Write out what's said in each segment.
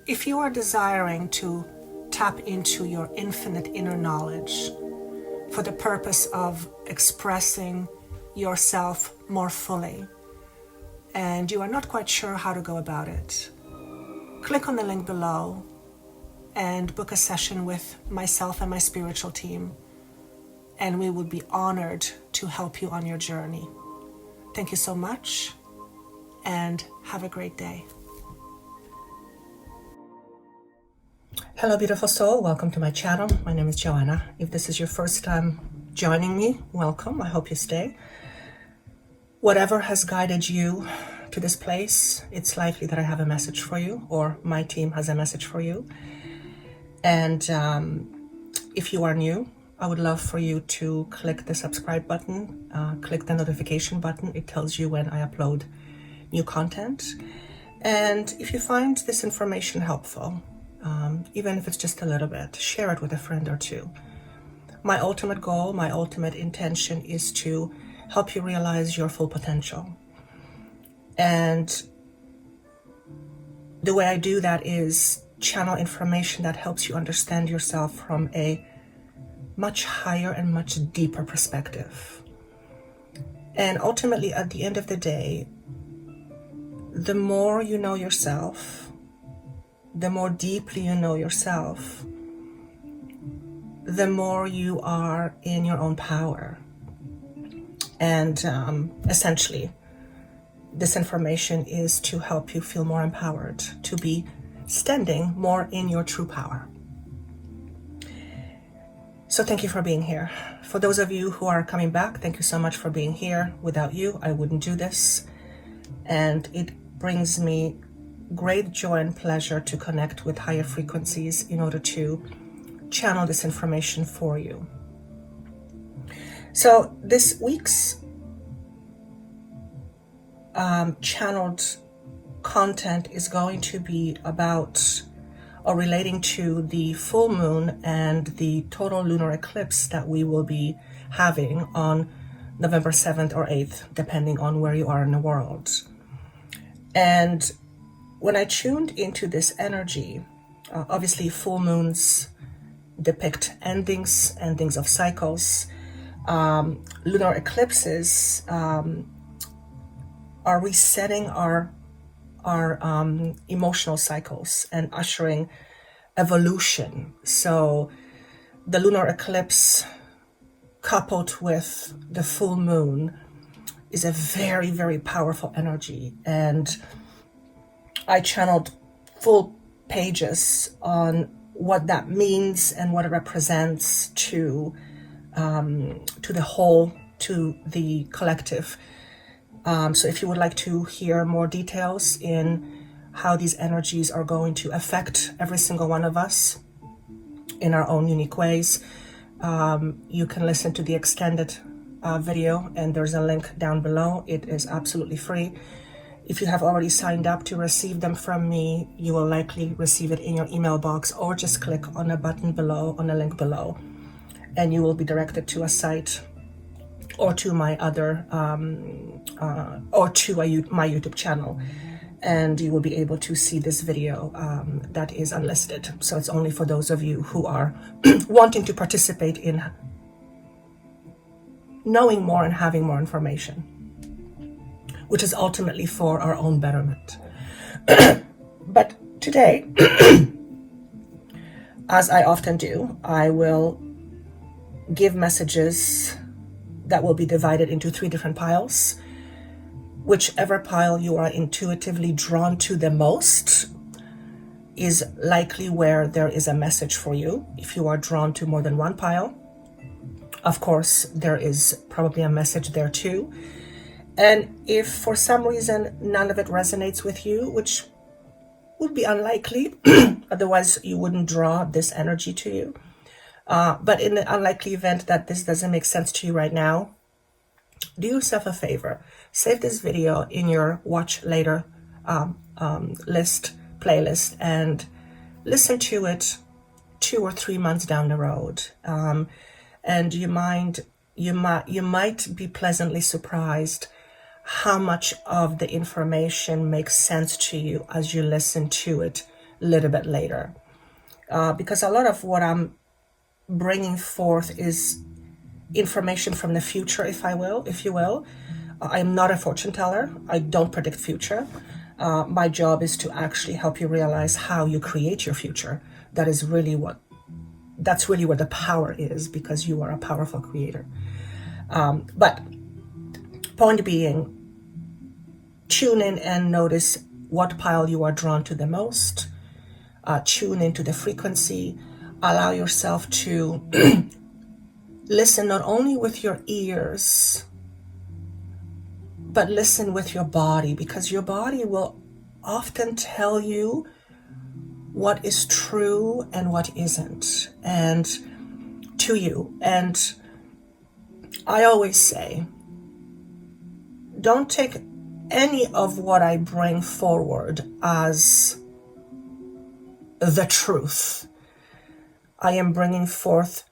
If you are desiring to tap into your infinite inner knowledge for the purpose of expressing yourself more fully, and you are not quite sure how to go about it, click on the link below and book a session with myself and my spiritual team, and we would be honored to help you on your journey. Thank you so much, and have a great day. Hello, beautiful soul. Welcome to my channel. My name is Joanna. If this is your first time joining me, welcome. I hope you stay. Whatever has guided you to this place, it's likely that I have a message for you, or my team has a message for you. And if you are new, I would love for you to click the subscribe button, click the notification button. It tells you when I upload new content. And if you find this information helpful, even if it's just a little bit, share it with a friend or two. My ultimate goal, my ultimate intention is to help you realize your full potential. And the way I do that is channel information that helps you understand yourself from a much higher and much deeper perspective. And ultimately, at the end of the day, the more you know yourself, the more deeply you know yourself, the more you are in your own power. And essentially, this information is to help you feel more empowered, to be standing more in your true power. So thank you for being here. For those of you who are coming back, thank you so much for being here. Without you, I wouldn't do this. And it brings me great joy and pleasure to connect with higher frequencies in order to channel this information for you. So this week's channeled content is going to be about or relating to the full moon and the total lunar eclipse that we will be having on November 7th or 8th, depending on where you are in the world. And when I tuned into this energy, obviously full moons depict endings of cycles. Lunar eclipses are resetting our emotional cycles and ushering evolution. So the lunar eclipse coupled with the full moon is a very, very powerful energy. And I channeled full pages on what that means and what it represents to the whole, to the collective. So if you would like to hear more details in how these energies are going to affect every single one of us in our own unique ways, you can listen to the extended video, and there's a link down below. It is absolutely free. If you have already signed up to receive them from me, you will likely receive it in your email box, or just click on a button below, on a link below, and you will be directed to a site or to my other, or to my YouTube channel, and you will be able to see this video that is unlisted. So it's only for those of you who are wanting to participate in knowing more and having more information, which is ultimately for our own betterment. But today, as I often do, I will give messages that will be divided into 3 different piles. Whichever pile you are intuitively drawn to the most is likely where there is a message for you. If you are drawn to more than one pile, of course, there is probably a message there too. And if for some reason none of it resonates with you, which would be unlikely, otherwise you wouldn't draw this energy to you. But in the unlikely event that this doesn't make sense to you right now, do yourself a favor. Save this video in your watch later playlist, and listen to it 2 or 3 months down the road. And you might be pleasantly surprised how much of the information makes sense to you as you listen to it a little bit later. Because a lot of what I'm bringing forth is information from the future, if you will. I'm not a fortune teller. I don't predict future. My job is to actually help you realize how you create your future. That's really where the power is, because you are a powerful creator. But point being, tune in and notice what pile you are drawn to the most. Tune into the frequency. Allow yourself to listen not only with your ears, but listen with your body, because your body will often tell you what is true and what isn't, and to you. And I always say, don't take any of what I bring forward as the truth. I am bringing forth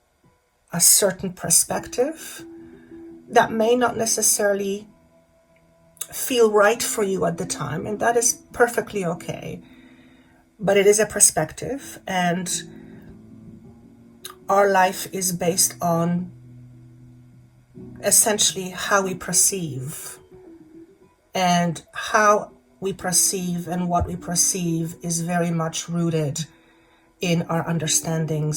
a certain perspective that may not necessarily feel right for you at the time, and that is perfectly okay. But it is a perspective, and our life is based on essentially how we perceive. And how we perceive and what we perceive is very much rooted in our understanding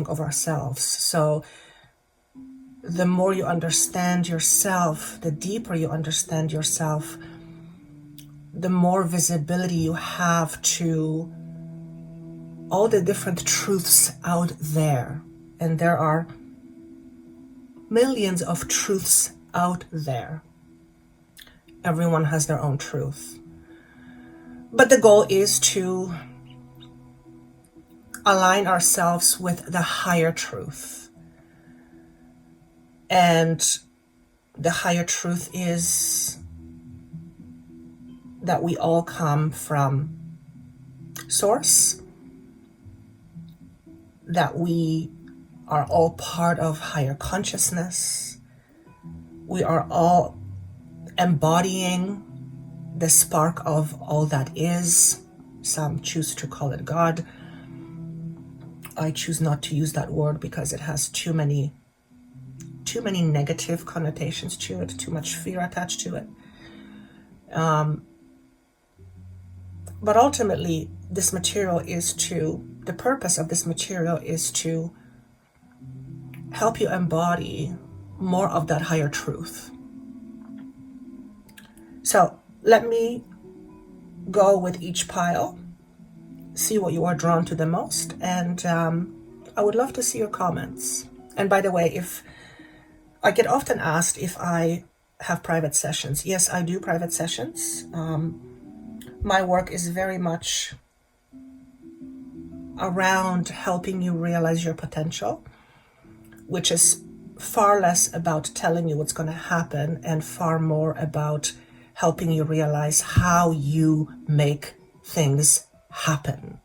of ourselves. So the more you understand yourself, the deeper you understand yourself, the more visibility you have to all the different truths out there. And there are millions of truths out there. Everyone has their own truth. But the goal is to align ourselves with the higher truth. And the higher truth is that we all come from Source, that we are all part of higher consciousness. We are all embodying the spark of all that is. Some choose to call it God. I choose not to use that word because it has too many negative connotations to it, too much fear attached to it. But ultimately, the purpose of this material is to help you embody more of that higher truth. So let me go with each pile, see what you are drawn to the most, and I would love to see your comments. And by the way, if I get often asked if I have private sessions. Yes, I do private sessions. My work is very much around helping you realize your potential, which is far less about telling you what's going to happen and far more about helping you realize how you make things happen.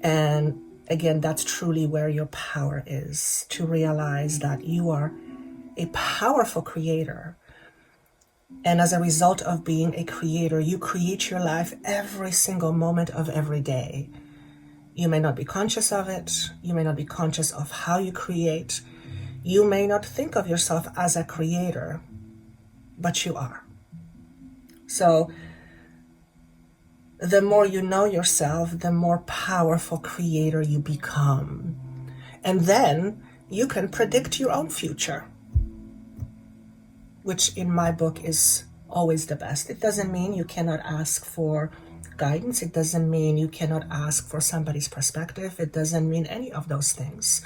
And again, that's truly where your power is, to realize that you are a powerful creator. And as a result of being a creator, you create your life every single moment of every day. You may not be conscious of it. You may not be conscious of how you create. You may not think of yourself as a creator, but you are. So the more you know yourself, the more powerful creator you become. And then you can predict your own future, which in my book is always the best. It doesn't mean you cannot ask for guidance. It doesn't mean you cannot ask for somebody's perspective. It doesn't mean any of those things.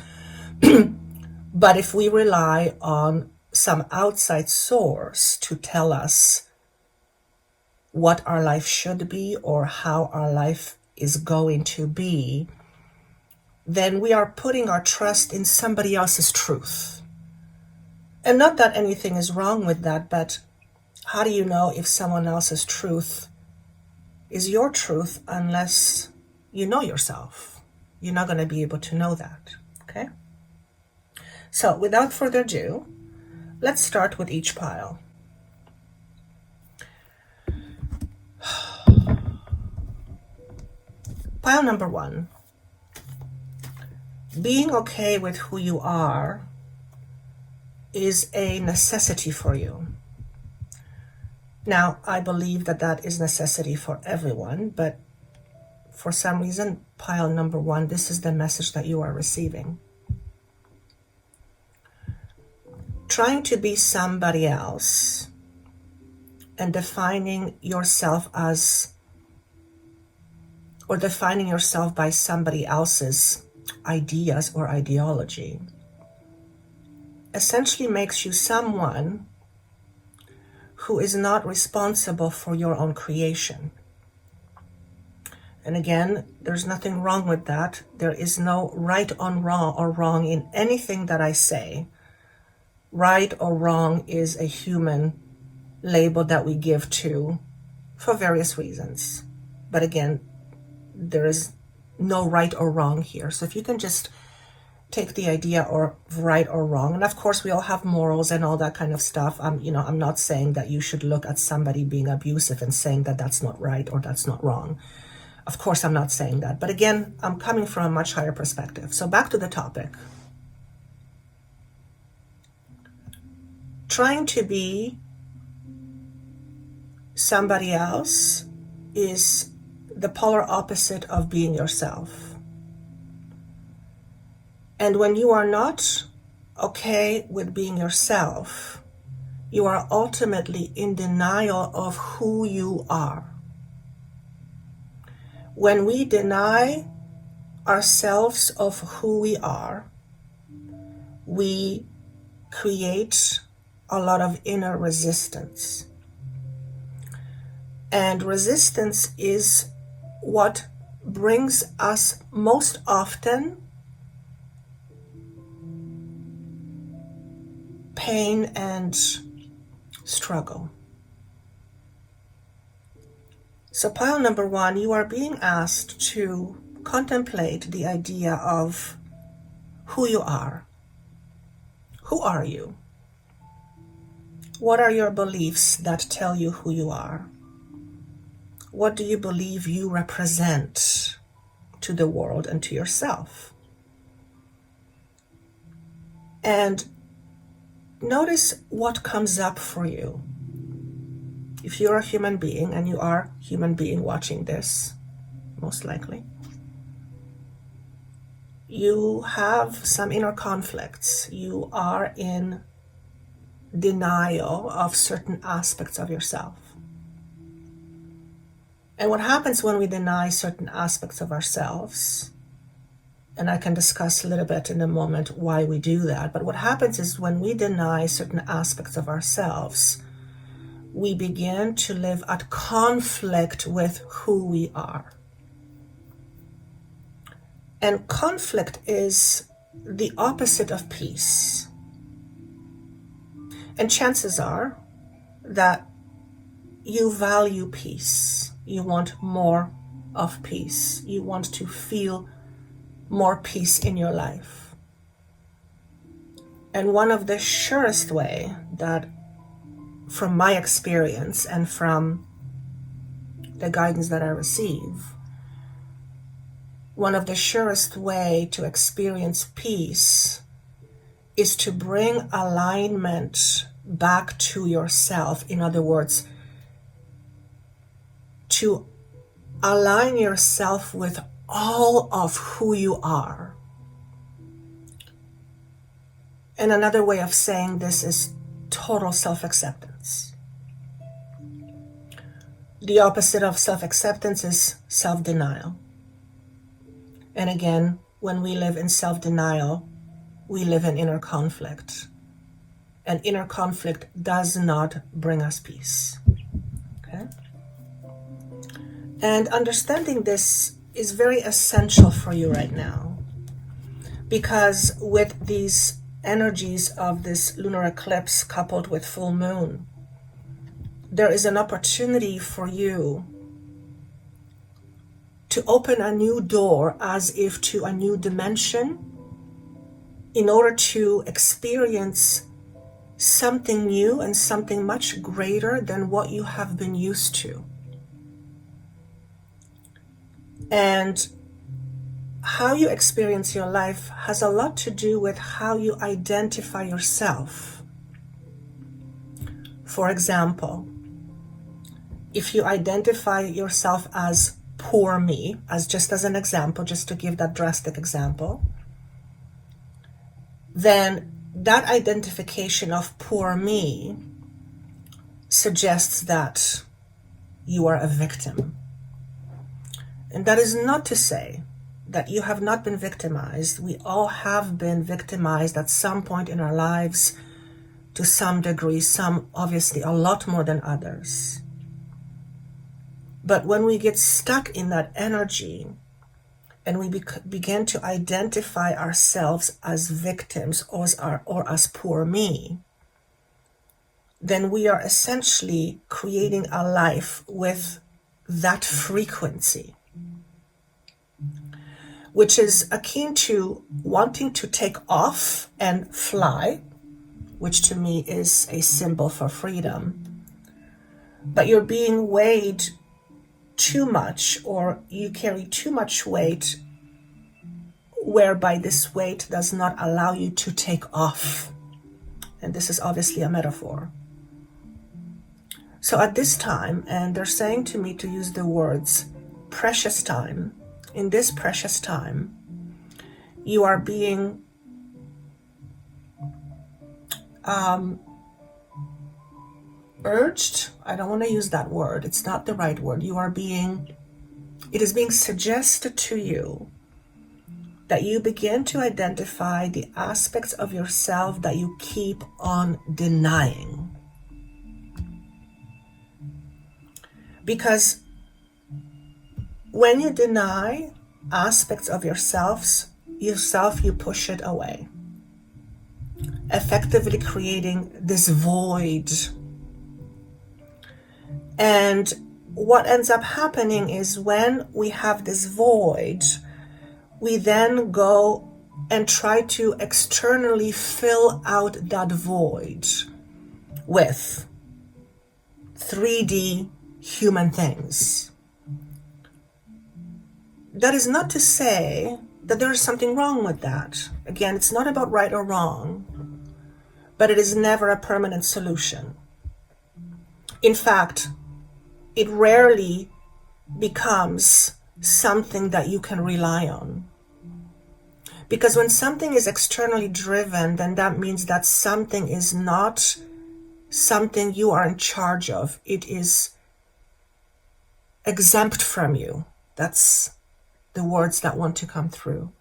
But if we rely on some outside source to tell us what our life should be or how our life is going to be, then we are putting our trust in somebody else's truth. And not that anything is wrong with that, but how do you know if someone else's truth is your truth unless you know yourself? You're not going to be able to know that, okay? So without further ado, let's start with each pile. Pile number one, being okay with who you are is a necessity for you. Now, I believe that that is necessity for everyone, but for some reason, pile number one, this is the message that you are receiving. Trying to be somebody else and defining yourself as, or defining yourself by somebody else's ideas or ideology, essentially makes you someone who is not responsible for your own creation. And again, there's nothing wrong with that. There is no right on wrong or wrong in anything that I say. Right or wrong is a human label that we give to for various reasons. But again, there is no right or wrong here. So if you can just take the idea or right or wrong, and of course we all have morals and all that kind of stuff. I'm not saying that you should look at somebody being abusive and saying that that's not right or that's not wrong. Of course, I'm not saying that. But again, I'm coming from a much higher perspective. So back to the topic. Trying to be somebody else is the polar opposite of being yourself. And when you are not okay with being yourself, you are ultimately in denial of who you are. When we deny ourselves of who we are, we create a lot of inner resistance. And resistance is what brings us most often pain and struggle. So pile number one, you are being asked to contemplate the idea of who you are. Who are you? What are your beliefs that tell you who you are? What do you believe you represent to the world and to yourself? And notice what comes up for you. If you're a human being, and you are a human being watching this, most likely, you have some inner conflicts. You are in denial of certain aspects of yourself. And what happens when we deny certain aspects of ourselves, and I can discuss a little bit in a moment why we do that, but what happens is when we deny certain aspects of ourselves, we begin to live at conflict with who we are. And conflict is the opposite of peace. And chances are that you value peace. You want more of peace. You want to feel more peace in your life. And one of the surest way that, from my experience and from the guidance that I receive, one of the surest way to experience peace is to bring alignment back to yourself. In other words, to align yourself with all of who you are. And another way of saying this is total self-acceptance. The opposite of self-acceptance is self-denial. And again, when we live in self-denial, we live in inner conflict. And inner conflict does not bring us peace. Okay? And understanding this is very essential for you right now. Because with these energies of this lunar eclipse coupled with full moon, there is an opportunity for you to open a new door, as if to a new dimension, in order to experience something new and something much greater than what you have been used to. And how you experience your life has a lot to do with how you identify yourself. For example, if you identify yourself as poor me, as an example, just to give that drastic example, then that identification of poor me suggests that you are a victim. And that is not to say that you have not been victimized. We all have been victimized at some point in our lives to some degree, some obviously a lot more than others. But when we get stuck in that energy and we begin to identify ourselves as victims or as poor me, then we are essentially creating a life with that frequency, which is akin to wanting to take off and fly, which to me is a symbol for freedom. But you're being weighed too much, or you carry too much weight, whereby this weight does not allow you to take off. And this is obviously a metaphor. So at this time, and they're saying to me to use the words precious time, in this precious time, you are being urged. I don't want to use that word. It's not the right word. It is being suggested to you that you begin to identify the aspects of yourself that you keep on denying. Because when you deny aspects of yourself, you push it away, effectively creating this void. And what ends up happening is when we have this void, we then go and try to externally fill out that void with 3D human things. That is not to say that there is something wrong with that. Again, it's not about right or wrong, but it is never a permanent solution. In fact, it rarely becomes something that you can rely on. Because when something is externally driven, then that means that something is not something you are in charge of. It is exempt from you. That's the words that want to come through.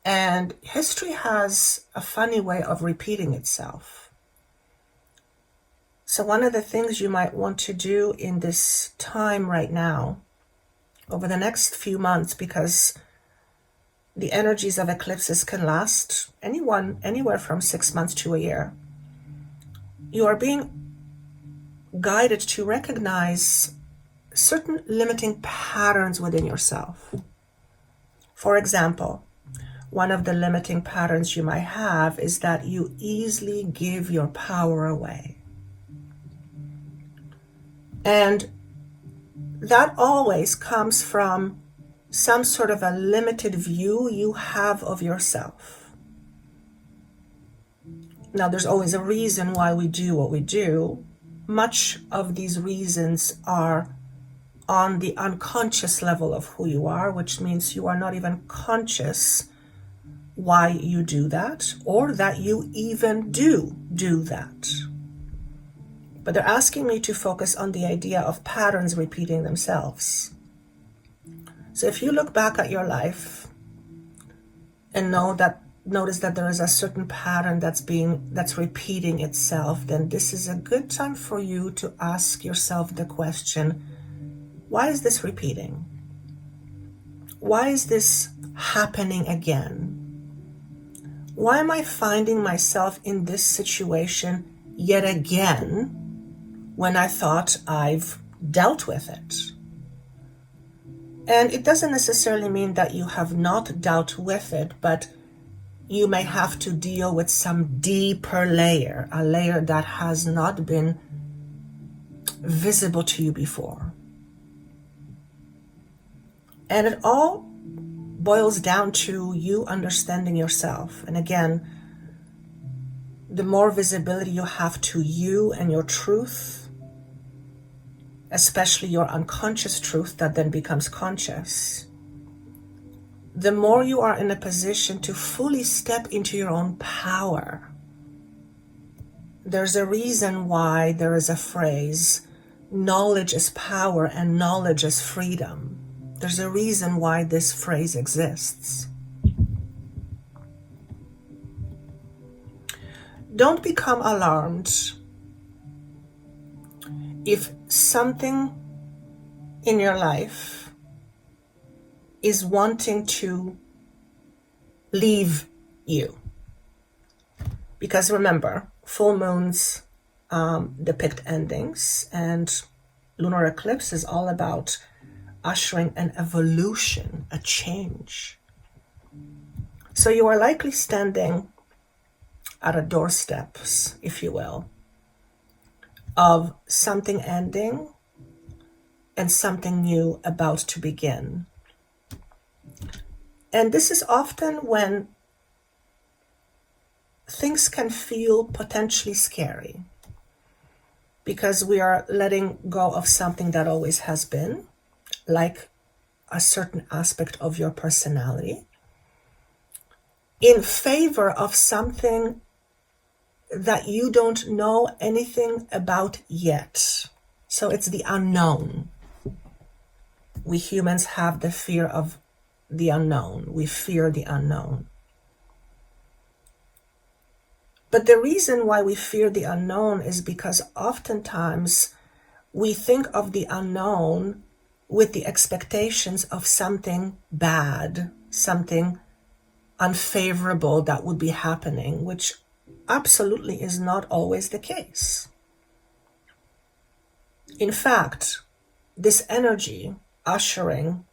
And history has a funny way of repeating itself. So one of the things you might want to do in this time right now, over the next few months, because the energies of eclipses can last anywhere from 6 months to a year, you are being guided to recognize certain limiting patterns within yourself. For example, one of the limiting patterns you might have is that you easily give your power away. And that always comes from some sort of a limited view you have of yourself. Now, there's always a reason why we do what we do. Much of these reasons are on the unconscious level of who you are, which means you are not even conscious why you do that, or that you even do that. But they're asking me to focus on the idea of patterns repeating themselves. So if you look back at your life and notice that there is a certain pattern that's repeating itself, then this is a good time for you to ask yourself the question, why is this repeating? Why is this happening again? Why am I finding myself in this situation yet again when I thought I've dealt with it? And it doesn't necessarily mean that you have not dealt with it, but you may have to deal with some deeper layer, a layer that has not been visible to you before. And it all boils down to you understanding yourself. And again, the more visibility you have to you and your truth, especially your unconscious truth that then becomes conscious, the more you are in a position to fully step into your own power. There's a reason why there is a phrase, knowledge is power and knowledge is freedom. There's a reason why this phrase exists. Don't become alarmed if something in your life is wanting to leave you. Because remember, full moons depict endings, and lunar eclipse is all about ushering an evolution, a change. So you are likely standing at a doorsteps, if you will, of something ending and something new about to begin. And this is often when things can feel potentially scary, because we are letting go of something that always has been, like a certain aspect of your personality, in favor of something that you don't know anything about yet. So it's the unknown. We humans have the fear of the unknown. We fear the unknown. But the reason why we fear the unknown is because oftentimes we think of the unknown with the expectations of something bad, something unfavorable that would be happening, which absolutely is not always the case. In fact, this energy ushering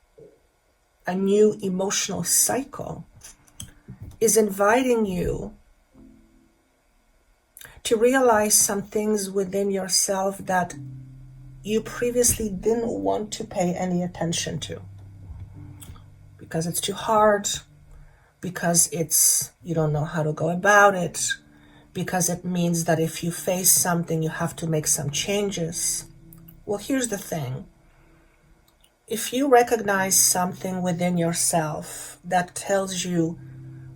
a new emotional cycle is inviting you to realize some things within yourself that you previously didn't want to pay any attention to, because it's too hard, because you don't know how to go about it, because it means that if you face something, you have to make some changes. Well, here's the thing. If you recognize something within yourself that tells you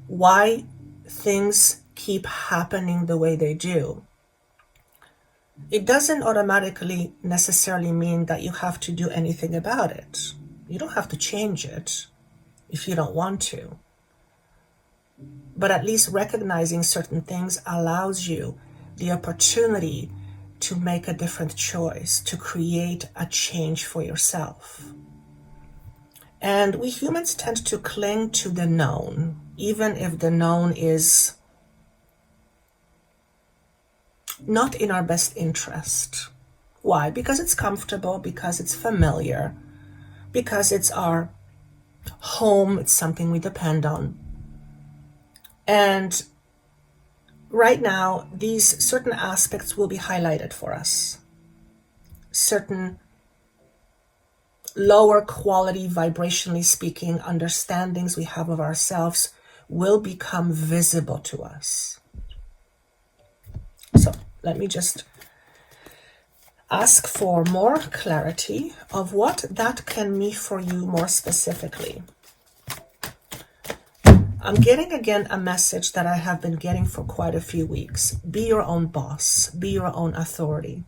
why things keep happening the way they do, it doesn't automatically necessarily mean that you have to do anything about it. You don't have to change it if you don't want to. But at least recognizing certain things allows you the opportunity to make a different choice, to create a change for yourself. And we humans tend to cling to the known, even if the known is not in our best interest. Why? Because it's comfortable, because it's familiar, because it's our home, it's something we depend on. And right now, these certain aspects will be highlighted for us. Certain lower quality, vibrationally speaking, understandings we have of ourselves will become visible to us. So let me just ask for more clarity of what that can mean for you more specifically. I'm getting again a message that I have been getting for quite a few weeks. Be your own boss. Be your own authority.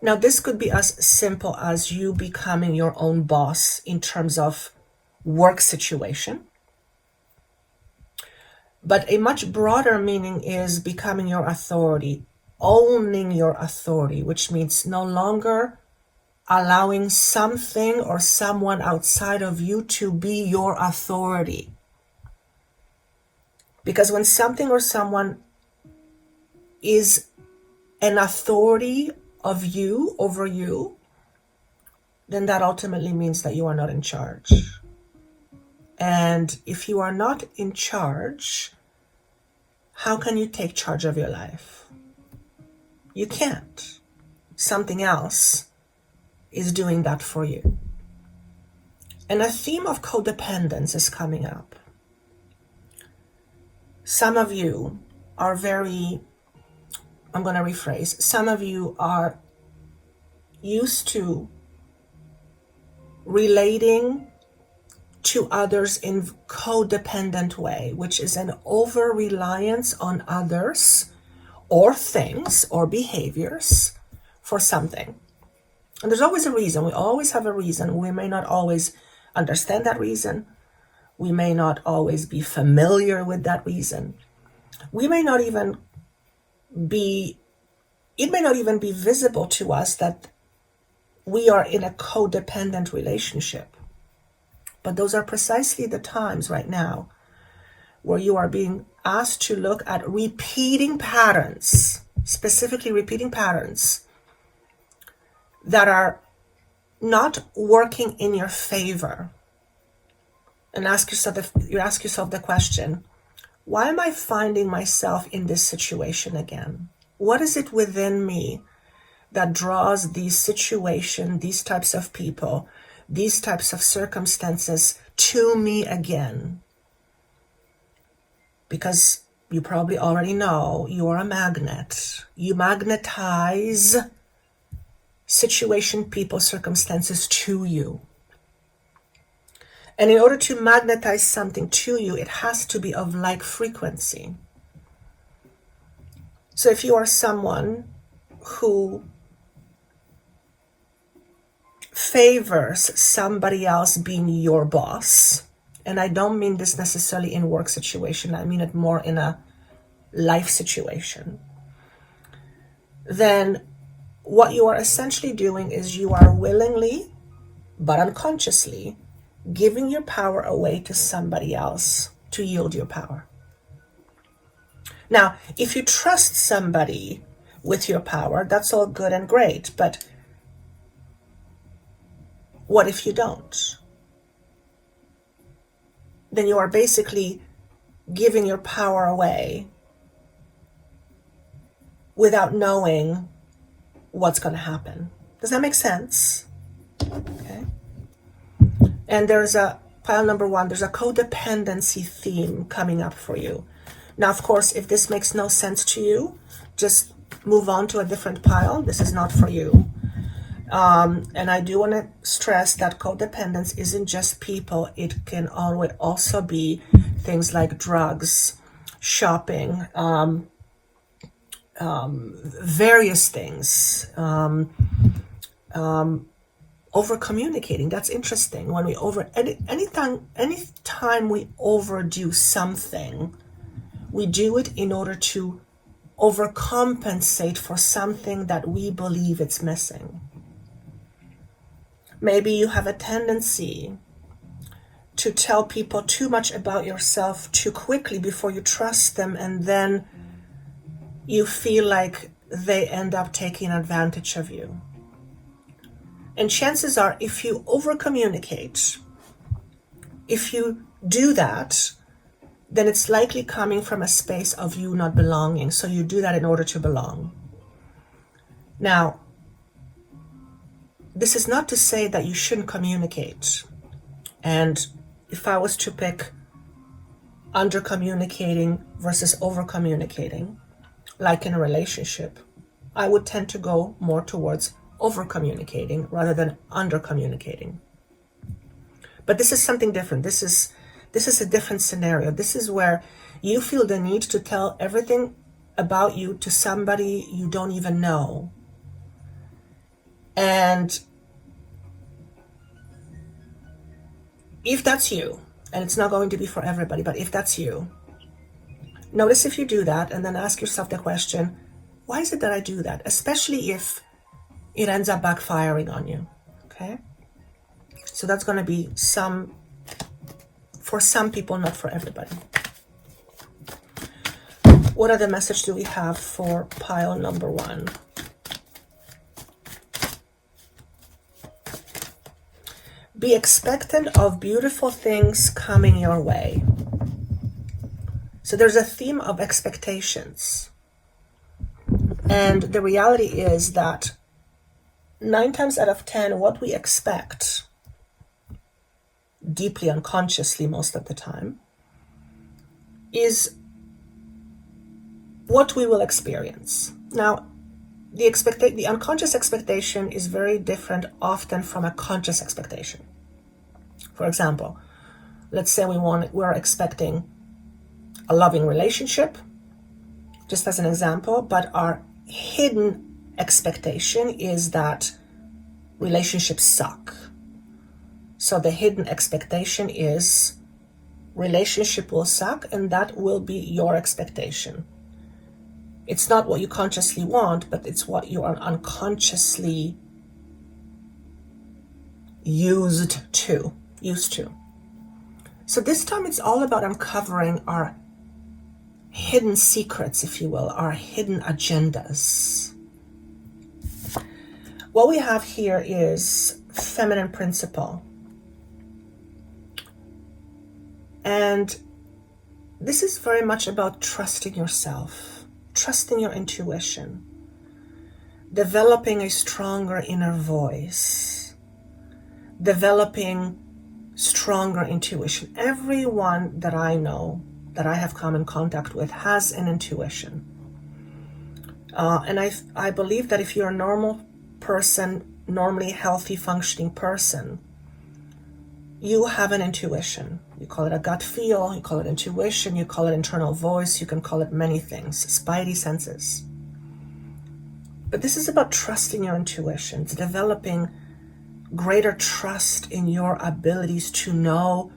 Now, this could be as simple as you becoming your own boss in terms of work situation. But a much broader meaning is becoming your authority, owning your authority, which means no longer allowing something or someone outside of you to be your authority. Because when something or someone is an authority of you, over you, then that ultimately means that you are not in charge. And if you are not in charge, how can you take charge of your life? You can't. Something else is doing that for you. And a theme of codependence is coming up. Some of you are I'm going to rephrase, some of you are used to relating to others in codependent way, which is an over-reliance on others or things or behaviors for something. And there's always a reason. We always have a reason. We may not always understand that reason. We may not always be familiar with that reason. We may not even it may not even be visible to us that we are in a codependent relationship. But those are precisely the times right now where you are being asked to look at repeating patterns, specifically repeating patterns that are not working in your favor. And you ask yourself the question, why am I finding myself in this situation again? What is it within me that draws these situations, these types of people, these types of circumstances to me again? Because you probably already know you are a magnet. You magnetize situation, people, circumstances to you. And in order to magnetize something to you, it has to be of like frequency. So if you are someone who favors somebody else being your boss, and I don't mean this necessarily in work situation, I mean it more in a life situation, then what you are essentially doing is you are willingly, but unconsciously, giving your power away to somebody else to yield your power. Now, if you trust somebody with your power, that's all good and great, but what if you don't? Then you are basically giving your power away without knowing what's going to happen. Does that make sense? Okay. And there's pile number 1, there's a codependency theme coming up for you. Now, of course, if this makes no sense to you, just move on to a different pile. This is not for you. And I do want to stress that codependence isn't just people. It can always also be things like drugs, shopping, various things, over communicating. That's interesting. When we anytime we overdo something, we do it in order to overcompensate for something that we believe it's missing. Maybe you have a tendency to tell people too much about yourself too quickly before you trust them, and then you feel like they end up taking advantage of you. And chances are, if you over-communicate, if you do that, then it's likely coming from a space of you not belonging. So you do that in order to belong. Now, this is not to say that you shouldn't communicate. And if I was to pick under-communicating versus over-communicating, like in a relationship, I would tend to go more towards over-communicating rather than under-communicating. But this is something different. This is a different scenario. This is where you feel the need to tell everything about you to somebody you don't even know. And if that's you, and it's not going to be for everybody, but if that's you, notice if you do that and then ask yourself the question, why is it that I do that? Especially if it ends up backfiring on you, okay? So that's going to be for some people, not for everybody. What other message do we have for pile number 1? Be expectant of beautiful things coming your way. So there's a theme of expectations. And the reality is that 9 times out of 10, what we expect deeply unconsciously most of the time, is what we will experience. Now, the unconscious expectation is very different often from a conscious expectation. For example, let's say we're expecting a loving relationship, just as an example, but our hidden expectation is that relationships suck. So the hidden expectation is relationship will suck, and that will be your expectation. It's not what you consciously want, but it's what you are unconsciously used to. So this time it's all about uncovering our hidden secrets, if you will, our hidden agendas. What we have here is feminine principle. And this is very much about trusting yourself, trusting your intuition, developing a stronger inner voice, developing stronger intuition. Everyone that I know, that I have come in contact with, has an intuition. And I believe that if you're a normal person, normally healthy, functioning person, you have an intuition. You call it a gut feel, you call it intuition, you call it internal voice, you can call it many things, spidey senses. But this is about trusting your intuition, it's developing greater trust in your abilities to know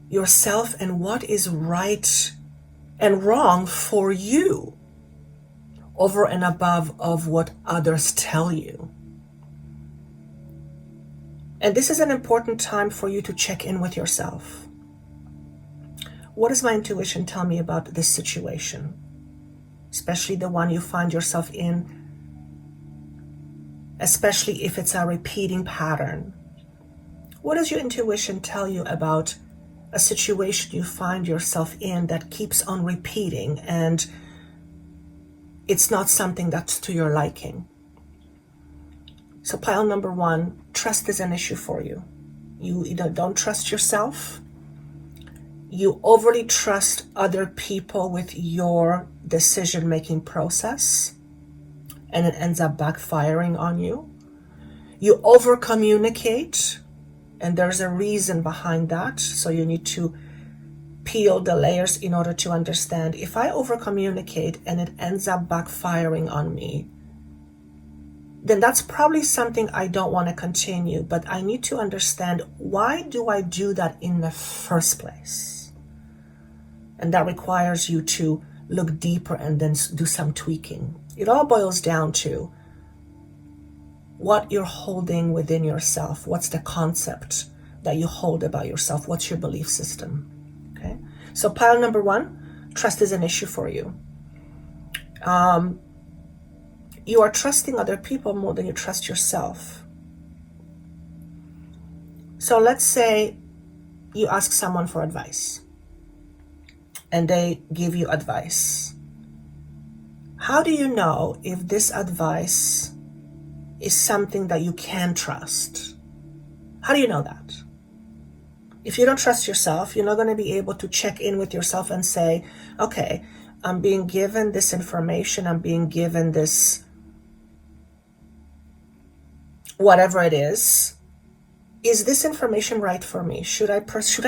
yourself and what is right and wrong for you, over and above of what others tell you. And this is an important time for you to check in with yourself. What does my intuition tell me about this situation? Especially the one you find yourself in, especially if it's a repeating pattern. What does your intuition tell you about a situation you find yourself in that keeps on repeating and it's not something that's to your liking? So pile number one, trust is an issue for you. You either don't trust yourself, you overly trust other people with your decision-making process, and it ends up backfiring on you. You over-communicate, and there's a reason behind that, so you need to peel the layers in order to understand, if I over-communicate and it ends up backfiring on me, then that's probably something I don't want to continue, but I need to understand, why do I do that in the first place? And that requires you to look deeper and then do some tweaking. It all boils down to what you're holding within yourself. What's the concept that you hold about yourself? What's your belief system? Okay. So pile number one, trust is an issue for you. You are trusting other people more than you trust yourself. So let's say you ask someone for advice and they give you advice. How do you know if this advice is something that you can trust? How do you know that? If you don't trust yourself, you're not going to be able to check in with yourself and say, okay, I'm being given this information, I'm being given this whatever it is this information right for me? Should I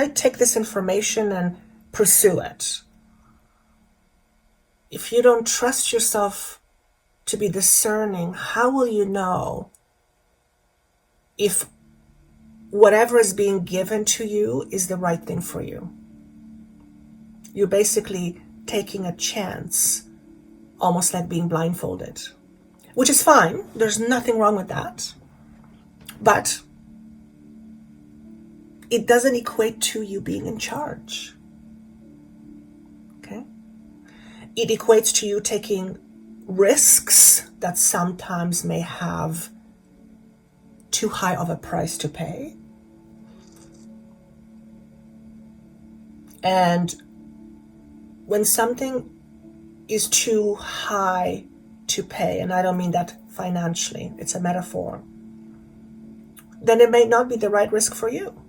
take this information and pursue it? If you don't trust yourself to be discerning, how will you know if whatever is being given to you is the right thing for you? You're basically taking a chance, almost like being blindfolded, which is fine. There's nothing wrong with that. But it doesn't equate to you being in charge. Okay? It equates to you taking risks that sometimes may have too high of a price to pay. And when something is too high to pay, and I don't mean that financially, it's a metaphor, then it may not be the right risk for you.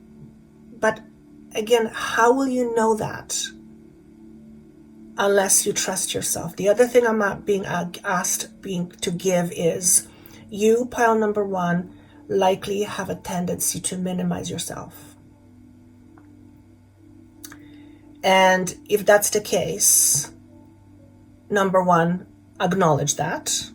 again, how will you know that unless you trust yourself? The other thing I'm not being asked to give is, you, pile number 1, likely have a tendency to minimize yourself. And if that's the case, number 1, acknowledge that.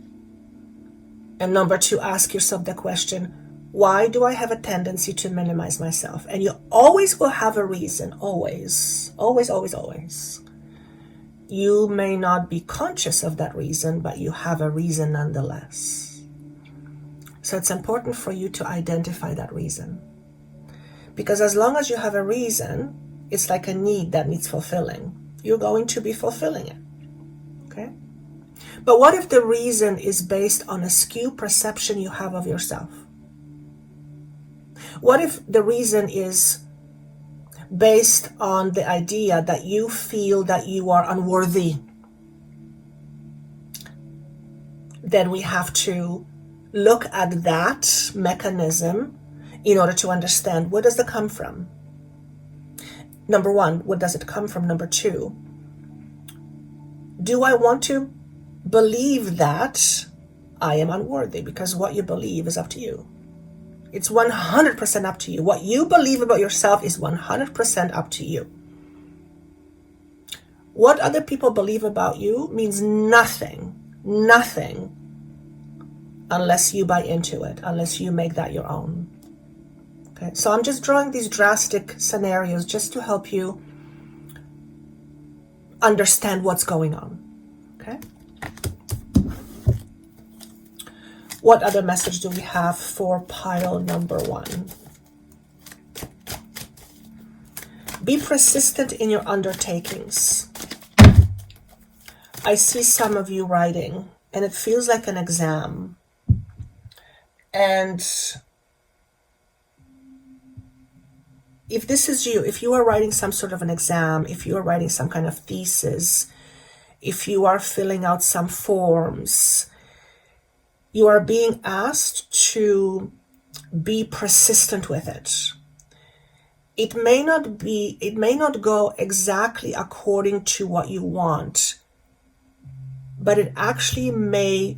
And number 2, ask yourself the question, why do I have a tendency to minimize myself? And you always will have a reason, always, always, always, always. You may not be conscious of that reason, but you have a reason nonetheless. So it's important for you to identify that reason. Because as long as you have a reason, it's like a need that needs fulfilling. You're going to be fulfilling it. Okay? But what if the reason is based on a skewed perception you have of yourself? What if the reason is based on the idea that you feel that you are unworthy? Then we have to look at that mechanism in order to understand, where does it come from? Number 1, where does it come from? Number 2, do I want to believe that I am unworthy? Because what you believe is up to you. It's 100% up to you. What you believe about yourself is 100% up to you. What other people believe about you means nothing, nothing, unless you buy into it, unless you make that your own. Okay, so I'm just drawing these drastic scenarios just to help you understand what's going on. Okay. What other message do we have for pile number 1? Be persistent in your undertakings. I see some of you writing, and it feels like an exam. And if this is you, if you are writing some sort of an exam, if you are writing some kind of thesis, if you are filling out some forms, you are being asked to be persistent with it. It may not go exactly according to what you want, but it actually may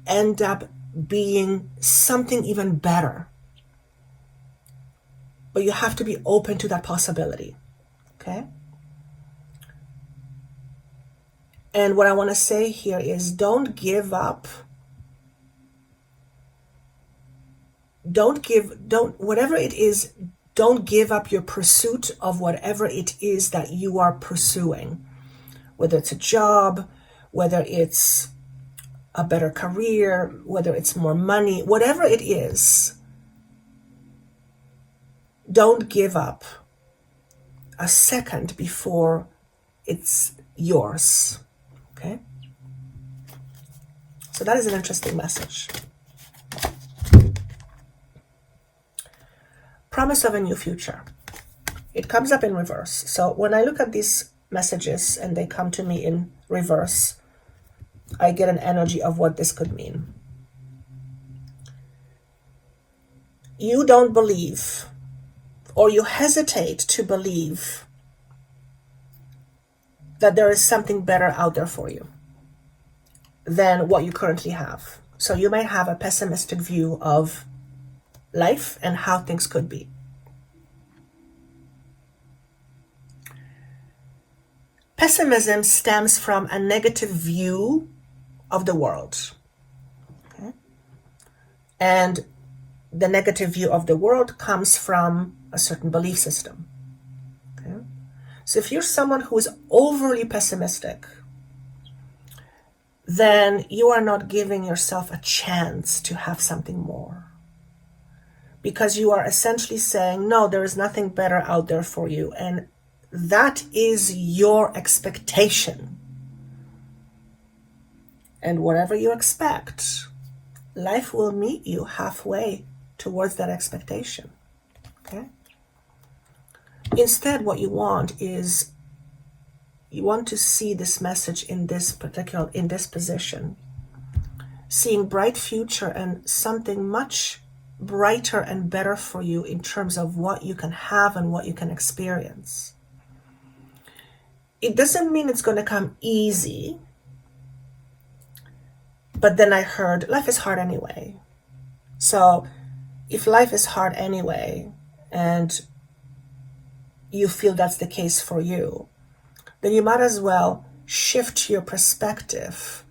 end up being something even better. But you have to be open to that possibility, okay? And what I want to say here is, don't give up. Whatever it is, don't give up your pursuit of whatever it is that you are pursuing. Whether it's a job, whether it's a better career, whether it's more money, whatever it is, don't give up a second before it's yours, okay? So that is an interesting message. Promise of a new future. It comes up in reverse. So when I look at these messages and they come to me in reverse, I get an energy of what this could mean. You don't believe, or you hesitate to believe, that there is something better out there for you than what you currently have. So you may have a pessimistic view of life and how things could be. Pessimism stems from a negative view of the world. Okay? And the negative view of the world comes from a certain belief system. Okay? So if you're someone who is overly pessimistic, then you are not giving yourself a chance to have something more. Because you are essentially saying, no, there is nothing better out there for you. And that is your expectation. And whatever you expect, life will meet you halfway towards that expectation. Okay? Instead, what you want is, you want to see this message in this position, seeing bright future and something much brighter and better for you in terms of what you can have and what you can experience. It doesn't mean it's going to come easy, but then I heard life is hard anyway. So if life is hard anyway, and you feel that's the case for you, then you might as well shift your perspective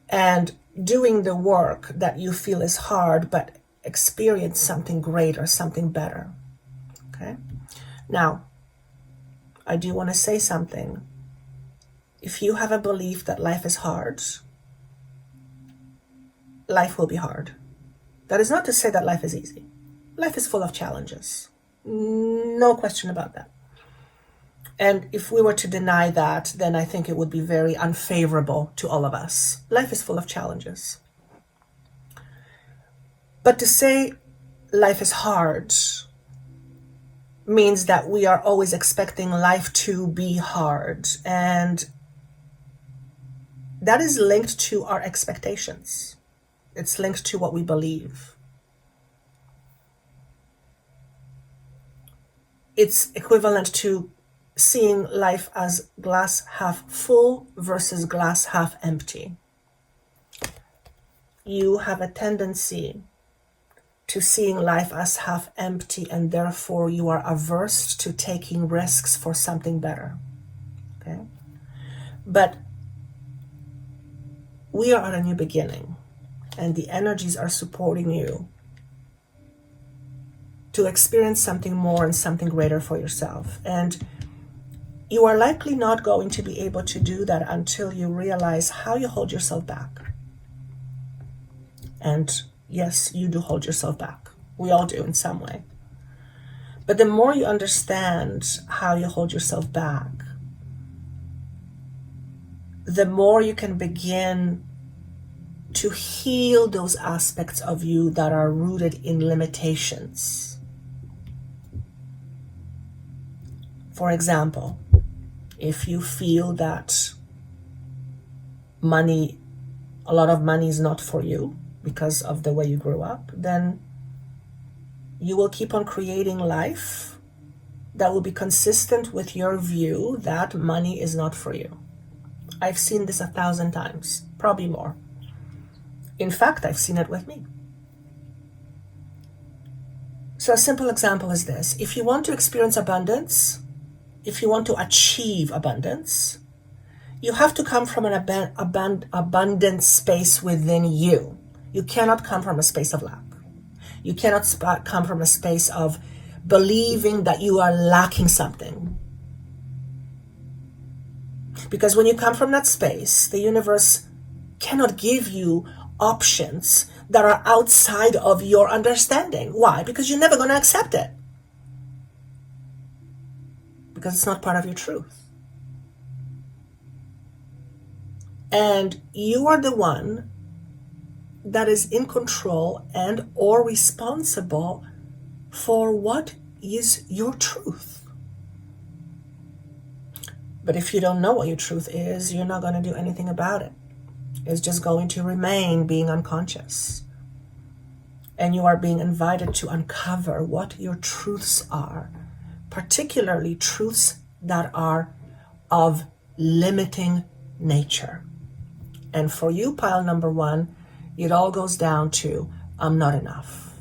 and doing the work that you feel is hard, but experience something great or something better. Okay? Now, I do want to say something. If you have a belief that life is hard, life will be hard. That is not to say that life is easy. Life is full of challenges. No question about that. And if we were to deny that, then I think it would be very unfavorable to all of us. Life is full of challenges. But to say life is hard means that we are always expecting life to be hard. And that is linked to our expectations. It's linked to what we believe. It's equivalent to seeing life as glass half full versus glass half empty. You have a tendency to seeing life as half empty, and therefore you are averse to taking risks for something better. Okay? But we are at a new beginning, and the energies are supporting you to experience something more and something greater for yourself. And you are likely not going to be able to do that until you realize how you hold yourself back. And yes, you do hold yourself back. We all do in some way. But the more you understand how you hold yourself back, the more you can begin to heal those aspects of you that are rooted in limitations. For example, if you feel that a lot of money is not for you because of the way you grew up, then you will keep on creating life that will be consistent with your view that money is not for you. I've seen this 1,000 times, probably more. In fact, I've seen it with me. So a simple example is this. If you want to experience abundance, if you want to achieve abundance, you have to come from an abundant space within you. You cannot come from a space of lack. You cannot come from a space of believing that you are lacking something. Because when you come from that space, the universe cannot give you options that are outside of your understanding. Why? Because you're never going to accept it. Because it's not part of your truth. And you are the one that is in control and or responsible for what is your truth. But if you don't know what your truth is, you're not going to do anything about it. It's just going to remain being unconscious. And you are being invited to uncover what your truths are, particularly truths that are of limiting nature. And for you, pile number one, it all goes down to, I'm not enough.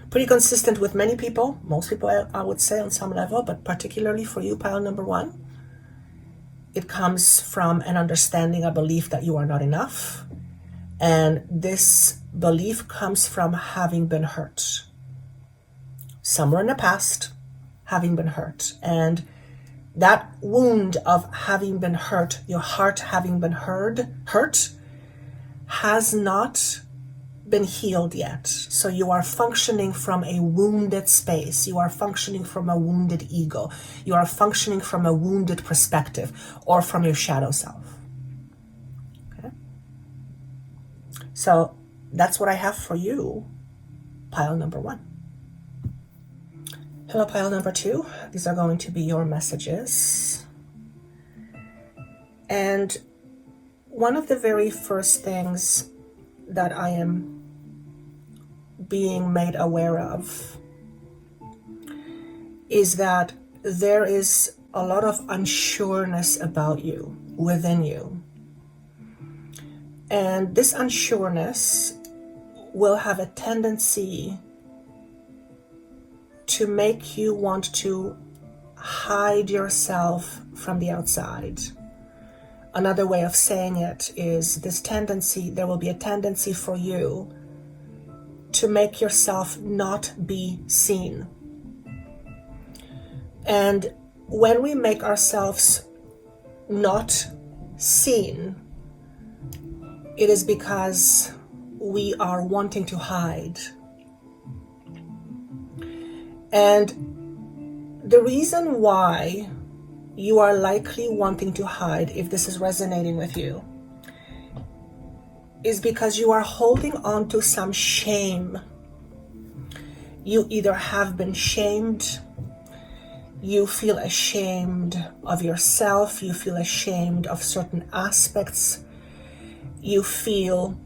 Pretty consistent with many people, most people I would say on some level, but particularly for you, pile number one, it comes from an understanding, a belief that you are not enough. And this belief comes from having been hurt. Somewhere in the past, having been hurt. And that wound of having been hurt, your heart having been hurt, has not been healed yet. So you are functioning from a wounded space. You are functioning from a wounded ego. You are functioning from a wounded perspective or from your shadow self. Okay? So that's what I have for you, pile number one. Hello, pile number two. These are going to be your messages. And one of the very first things that I am being made aware of is that there is a lot of unsureness about you, within you. And this unsureness will have a tendency to make you want to hide yourself from the outside. Another way of saying it is there will be a tendency for you to make yourself not be seen. And when we make ourselves not seen, it is because we are wanting to hide. And the reason why you are likely wanting to hide, if this is resonating with you, is because you are holding on to some shame. You either have been shamed, you feel ashamed of yourself, you feel ashamed of certain aspects, you feel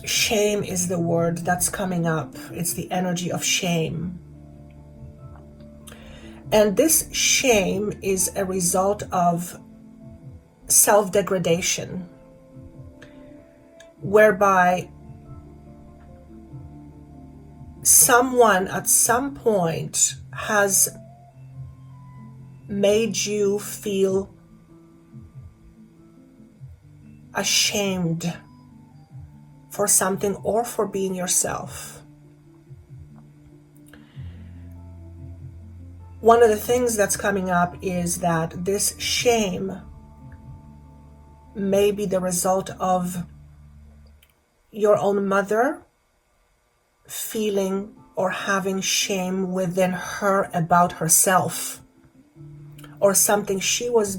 shame is the word that's coming up. It's the energy of shame. And this shame is a result of self-degradation, whereby someone at some point has made you feel ashamed for something or for being yourself. One of the things that's coming up is that this shame may be the result of your own mother feeling or having shame within her about herself, or something she was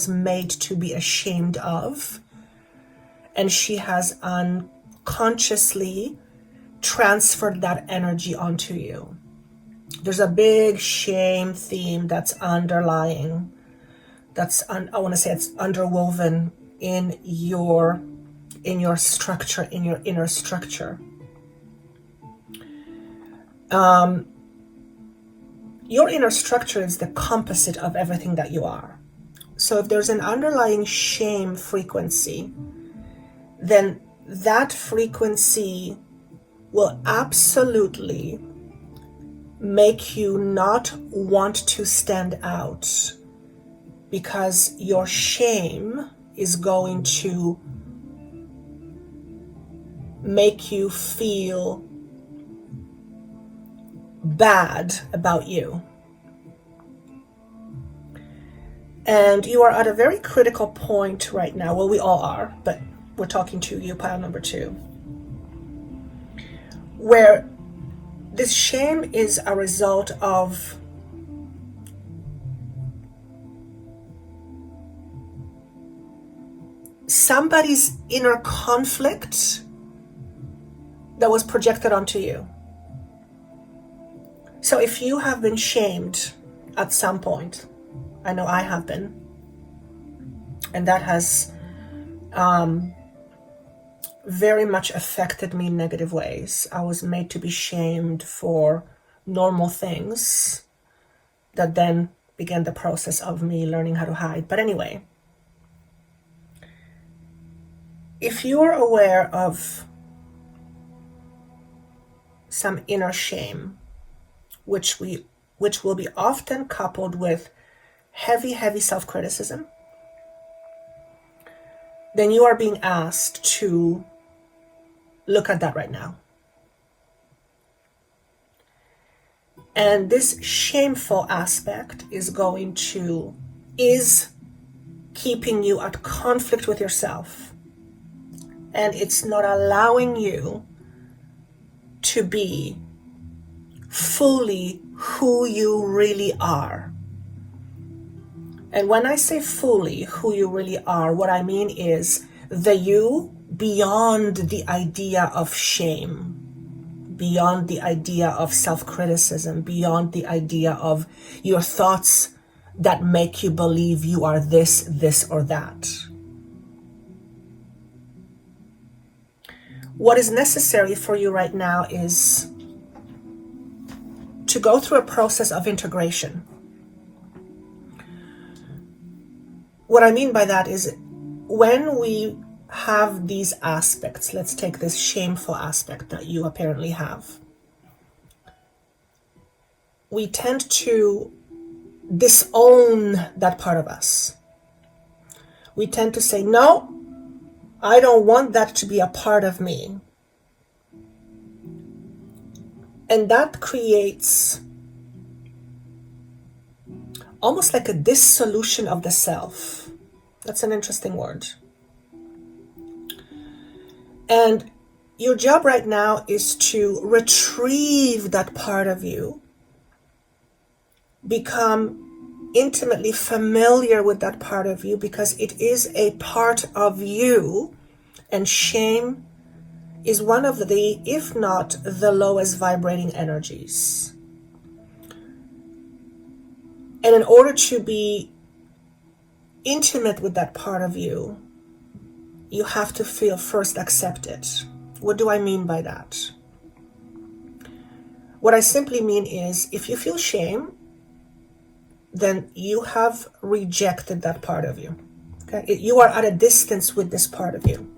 made to be ashamed of, and she has unconsciously transferred that energy onto you. There's a big shame theme that's underlying, I want to say it's underwoven in your structure, in your inner structure. Your inner structure is the composite of everything that you are. So if there's an underlying shame frequency, then that frequency will absolutely make you not want to stand out, because your shame is going to make you feel bad about you. And you are at a very critical point right now. Well, we all are, but we're talking to you, pile number 2, where this shame is a result of somebody's inner conflict that was projected onto you. So if you have been shamed at some point, I know I have been, and that has very much affected me in negative ways. I was made to be shamed for normal things that then began the process of me learning how to hide. But anyway, if you are aware of some inner shame, which will be often coupled with heavy self-criticism, then you are being asked to look at that right now. And this shameful aspect is keeping you at conflict with yourself. And it's not allowing you to be fully who you really are. And when I say fully who you really are, what I mean is the you beyond the idea of shame, beyond the idea of self-criticism, beyond the idea of your thoughts that make you believe you are this or that. What is necessary for you right now is to go through a process of integration. What I mean by that is when we have these aspects, let's take this shameful aspect that you apparently have, we tend to disown that part of us. We tend to say, no, I don't want that to be a part of me. And that creates almost like a dissolution of the self. That's an interesting word. And your job right now is to retrieve that part of you, become intimately familiar with that part of you, because it is a part of you, and shame is one of the, if not the lowest vibrating energies. And in order to be intimate with that part of you, you have to feel first accepted. What do I mean by that? What I simply mean is, if you feel shame, then you have rejected that part of you. Okay? You are at a distance with this part of you.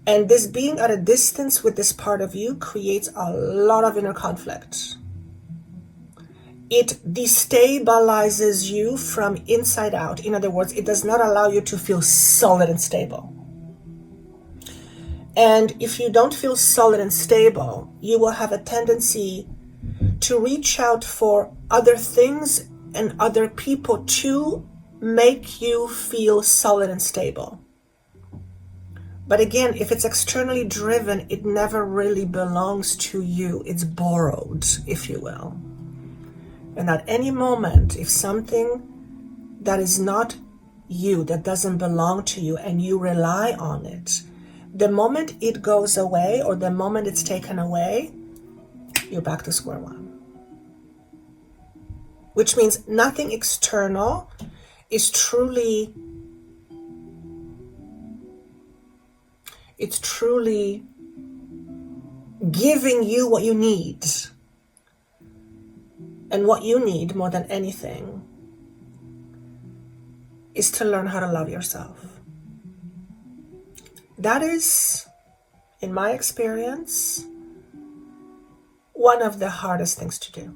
And this being at a distance with this part of you creates a lot of inner conflict. It destabilizes you from inside out. In other words, it does not allow you to feel solid and stable. And if you don't feel solid and stable, you will have a tendency to reach out for other things and other people to make you feel solid and stable. But again, if it's externally driven, it never really belongs to you. It's borrowed, if you will. And at any moment, if something that is not you, that doesn't belong to you, and you rely on it, the moment it goes away or the moment it's taken away, you're back to square one. Which means nothing external is truly, it's truly giving you what you need. And what you need more than anything is to learn how to love yourself. That is, in my experience, one of the hardest things to do.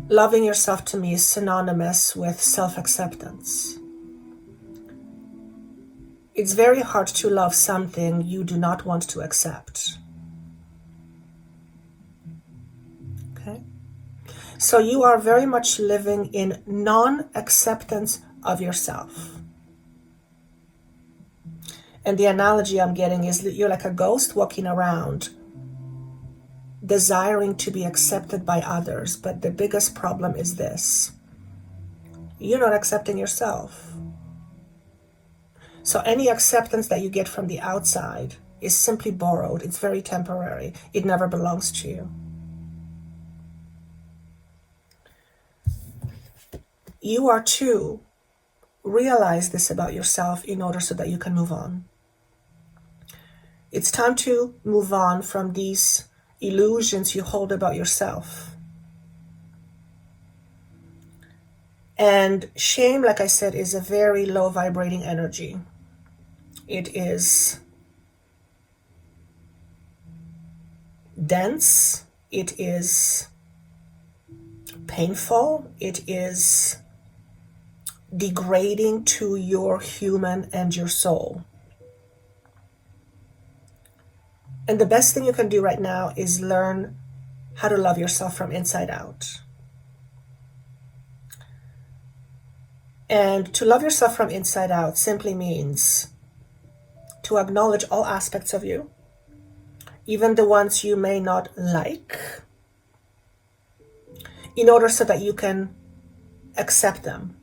Loving yourself to me is synonymous with self-acceptance. It's very hard to love something you do not want to accept. Okay? So you are very much living in non-acceptance of yourself. And the analogy I'm getting is that you're like a ghost walking around, desiring to be accepted by others. But the biggest problem is this: you're not accepting yourself. So any acceptance that you get from the outside is simply borrowed. It's very temporary. It never belongs to you. You are to realize this about yourself in order so that you can move on. It's time to move on from these illusions you hold about yourself. And shame, like I said, is a very low vibrating energy. It is dense, it is painful, it is degrading to your human and your soul. And the best thing you can do right now is learn how to love yourself from inside out. And to love yourself from inside out simply means to acknowledge all aspects of you, even the ones you may not like, in order so that you can accept them.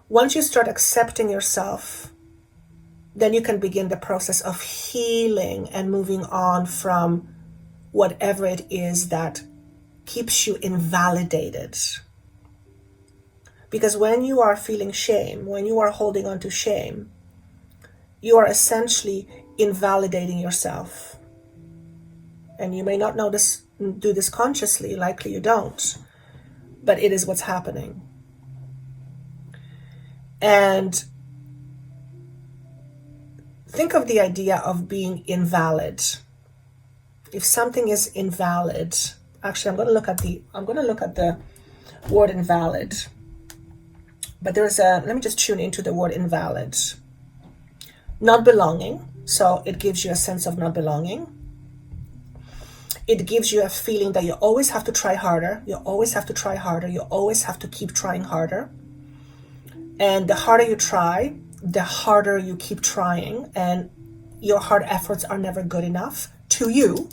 Once you start accepting yourself, then you can begin the process of healing and moving on from whatever it is that keeps you invalidated. Because when you are feeling shame, when you are holding on to shame, you are essentially invalidating yourself. And you may not do this consciously, likely you don't, but it is what's happening. And think of the idea of being invalid. If something is invalid, actually I'm going to look at the word invalid. But let me just tune into the word invalid. Not belonging. So it gives you a sense of not belonging. It gives you a feeling that you always have to try harder. You always have to try harder. You always have to keep trying harder. And the harder you try, the harder you keep trying. And your hard efforts are never good enough to you.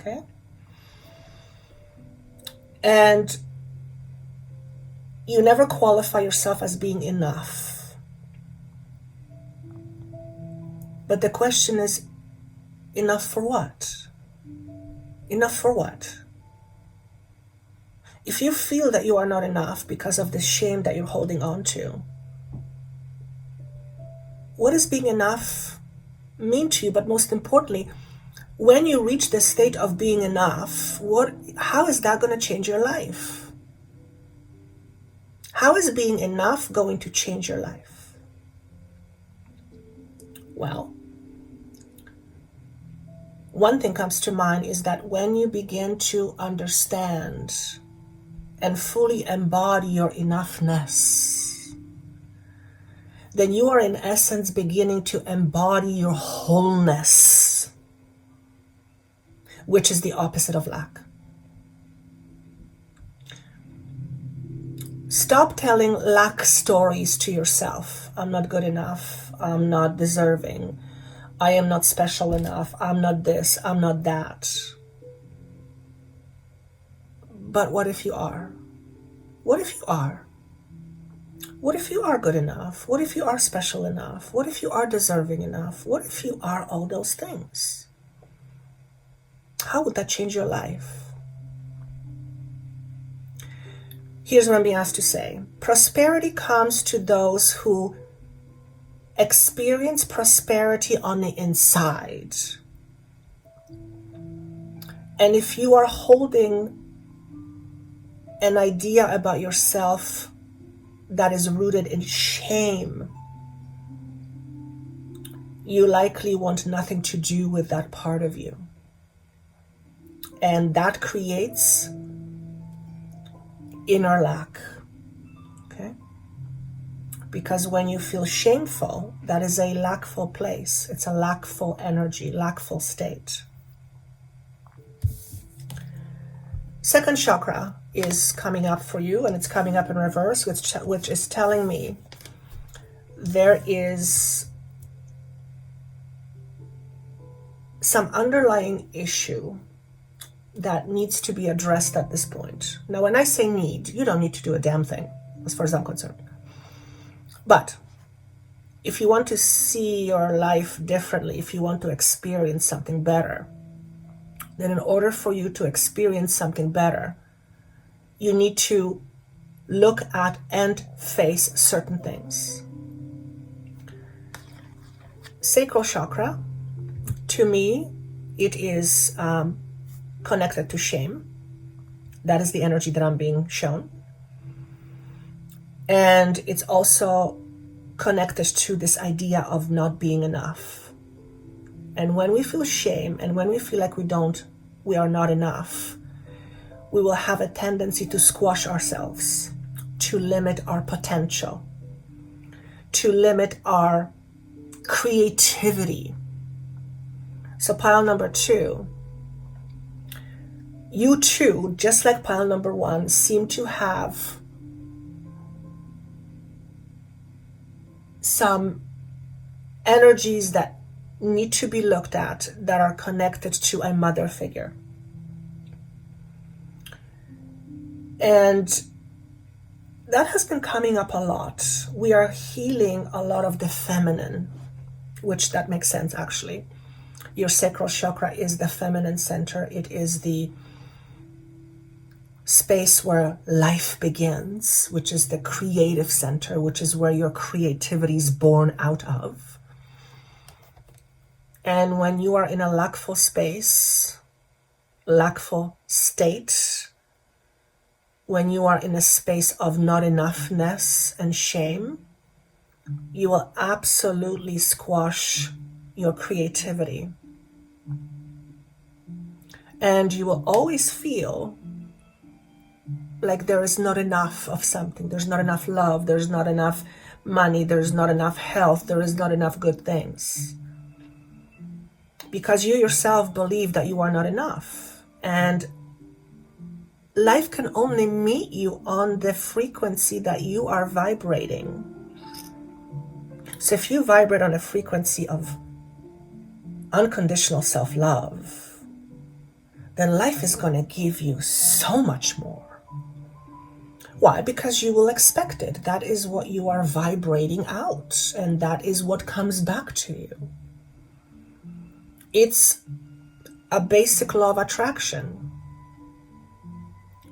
Okay? And you never qualify yourself as being enough. But the question is, enough for what? Enough for what? If you feel that you are not enough because of the shame that you're holding on to, what does being enough mean to you? But most importantly, when you reach the state of being enough, how is that going to change your life? How is being enough going to change your life? Well, one thing comes to mind is that when you begin to understand and fully embody your enoughness, then you are in essence beginning to embody your wholeness, which is the opposite of lack. Stop telling lack stories to yourself. I'm not good enough. I'm not deserving. I am not special enough. I'm not this. I'm not that. But what if you are? What if you are? What if you are good enough? What if you are special enough? What if you are deserving enough? What if you are all those things? How would that change your life? Here's what I'm being asked to say. Prosperity comes to those who experience prosperity on the inside. And if you are holding an idea about yourself that is rooted in shame, you likely want nothing to do with that part of you. And that creates inner lack. Okay? Because when you feel shameful, that is a lackful place. It's a lackful energy, lackful state. Second chakra is coming up for you, and it's coming up in reverse, which is telling me there is some underlying issue that needs to be addressed at this point. Now, when I say need, you don't need to do a damn thing, as far as I'm concerned. But if you want to see your life differently, if you want to experience something better, then in order for you to experience something better, you need to look at and face certain things. Sacral chakra, to me, it is connected to shame. That is the energy that I'm being shown. And it's also connected to this idea of not being enough. And when we feel shame and when we feel like we are not enough, we will have a tendency to squash ourselves, to limit our potential, to limit our creativity. So pile number 2, you too, just like pile number 1, seem to have some energies that need to be looked at that are connected to a mother figure. And that has been coming up a lot. We are healing a lot of the feminine, which that makes sense actually. Your sacral chakra is the feminine center. It is the space where life begins, which is the creative center, which is where your creativity is born out of. And when you are in a lackful space, lackful state, when you are in a space of not enoughness and shame, you will absolutely squash your creativity. And you will always feel like there is not enough of something. There's not enough love. There's not enough money. There's not enough health. There is not enough good things. Because you yourself believe that you are not enough. And life can only meet you on the frequency that you are vibrating. So if you vibrate on a frequency of unconditional self-love, then life is going to give you so much more. Why? Because you will expect it. That is what you are vibrating out, and that is what comes back to you. It's a basic law of attraction.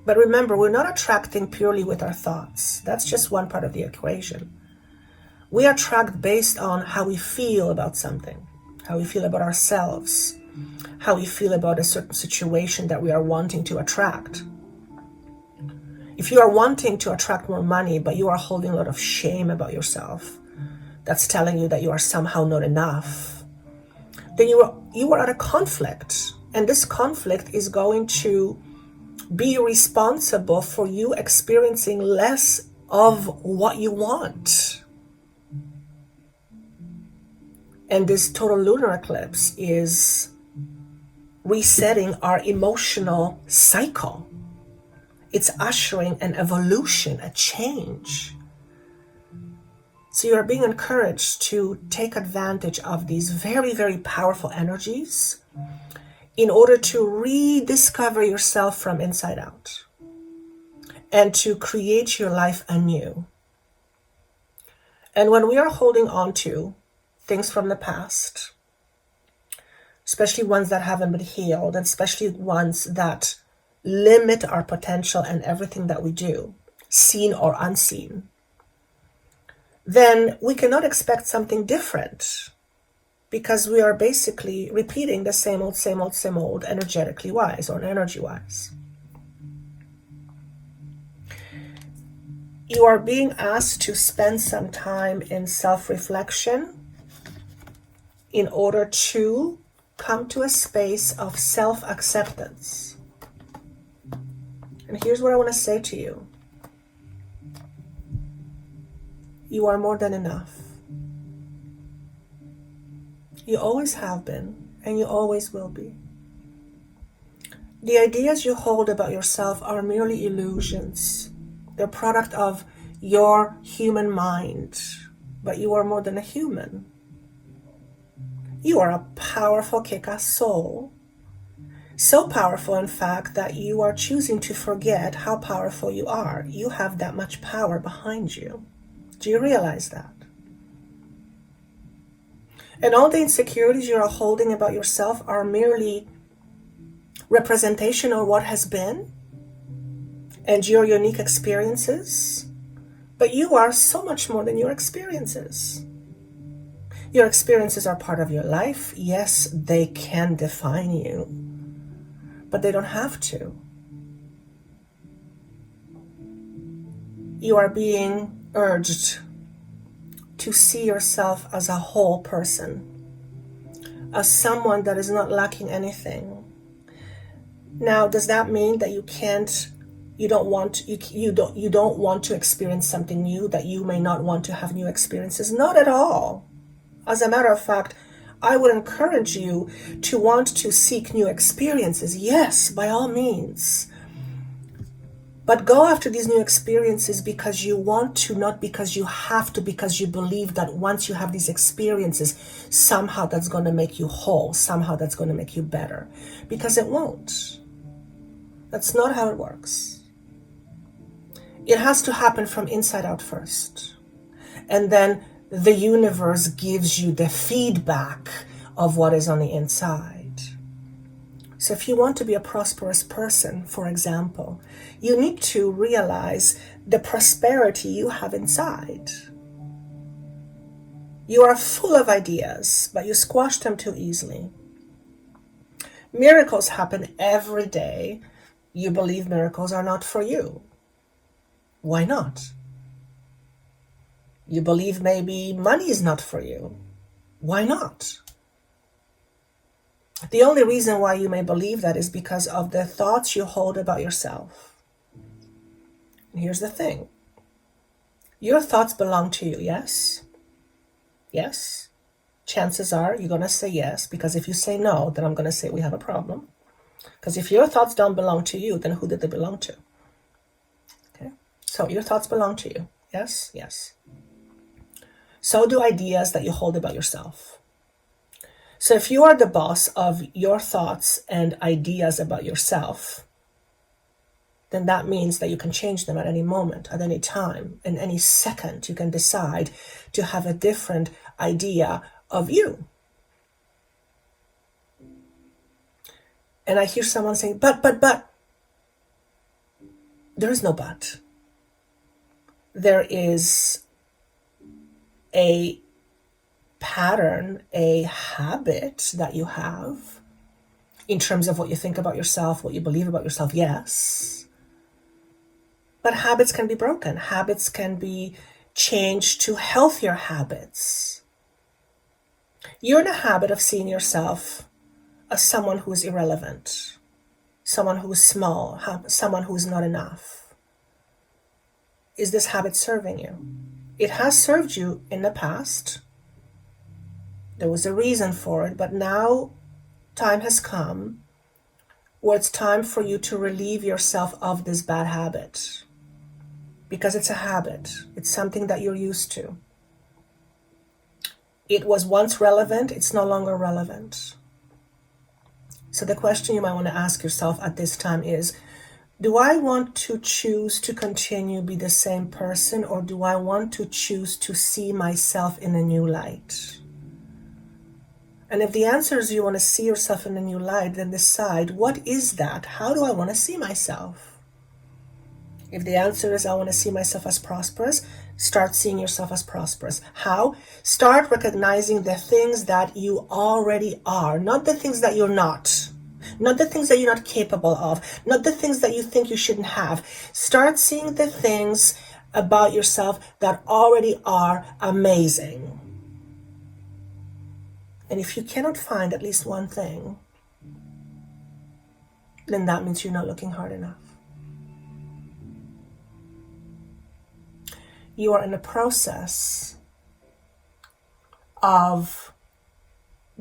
But remember, we're not attracting purely with our thoughts. That's just one part of the equation. We attract based on how we feel about something, how we feel about ourselves, how we feel about a certain situation that we are wanting to attract. If you are wanting to attract more money, but you are holding a lot of shame about yourself, that's telling you that you are somehow not enough, then you are at a conflict. And this conflict is going to be responsible for you experiencing less of what you want. And this total lunar eclipse is resetting our emotional cycle. It's ushering an evolution, a change. So you are being encouraged to take advantage of these very, very powerful energies in order to rediscover yourself from inside out and to create your life anew. And when we are holding on to things from the past, especially ones that haven't been healed, and especially ones that limit our potential and everything that we do, seen or unseen, then we cannot expect something different, because we are basically repeating the same old, energetically wise or energy wise. You are being asked to spend some time in self-reflection in order to come to a space of self-acceptance. And here's what I want to say to you. You are more than enough. You always have been, and you always will be. The ideas you hold about yourself are merely illusions. They're a product of your human mind, but you are more than a human. You are a powerful, kick-ass soul. So powerful, in fact, that you are choosing to forget how powerful you are. You have that much power behind you. Do you realize that? And all the insecurities you are holding about yourself are merely representation of what has been and your unique experiences. But you are so much more than your experiences. Your experiences are part of your life. Yes, they can define you, but they don't have to. You are being urged to see yourself as a whole person, as someone that is not lacking anything. Now, does that mean that you don't want to experience something new, that you may not want to have new experiences? Not at all. As a matter of fact, I would encourage you to want to seek new experiences. Yes, by all means. But go after these new experiences because you want to, not because you have to, because you believe that once you have these experiences, somehow that's going to make you whole, somehow that's going to make you better. Because it won't. That's not how it works. It has to happen from inside out first. And then the universe gives you the feedback of what is on the inside. So if you want to be a prosperous person, for example, you need to realize the prosperity you have inside. You are full of ideas, but you squash them too easily. Miracles happen every day. You believe miracles are not for you. Why not? You believe maybe money is not for you. Why not? The only reason why you may believe that is because of the thoughts you hold about yourself. And here's the thing. Your thoughts belong to you, yes? Yes? Chances are you're going to say yes, because if you say no, then I'm going to say we have a problem. Because if your thoughts don't belong to you, then who did they belong to? Okay? So your thoughts belong to you. Yes? Yes. So do ideas that you hold about yourself. So if you are the boss of your thoughts and ideas about yourself, then that means that you can change them at any moment, at any time, in any second. You can decide to have a different idea of you. And I hear someone saying, but. There is no but. There is a pattern, a habit that you have in terms of what you think about yourself, what you believe about yourself, yes. But habits can be broken. Habits can be changed to healthier habits. You're in a habit of seeing yourself as someone who is irrelevant, someone who is small, someone who is not enough. Is this habit serving you? It has served you in the past. There was a reason for it, but now time has come where it's time for you to relieve yourself of this bad habit. Because it's a habit. It's something that you're used to. It was once relevant, it's no longer relevant. So the question you might want to ask yourself at this time is, do I want to choose to continue be the same person, or do I want to choose to see myself in a new light? And if the answer is you want to see yourself in a new light, then decide, what is that? How do I want to see myself? If the answer is I want to see myself as prosperous, start seeing yourself as prosperous. How? Start recognizing the things that you already are, not the things that you're not. Not the things that you're not capable of, not the things that you think you shouldn't have. Start seeing the things about yourself that already are amazing. And if you cannot find at least one thing, then that means you're not looking hard enough. You are in a process of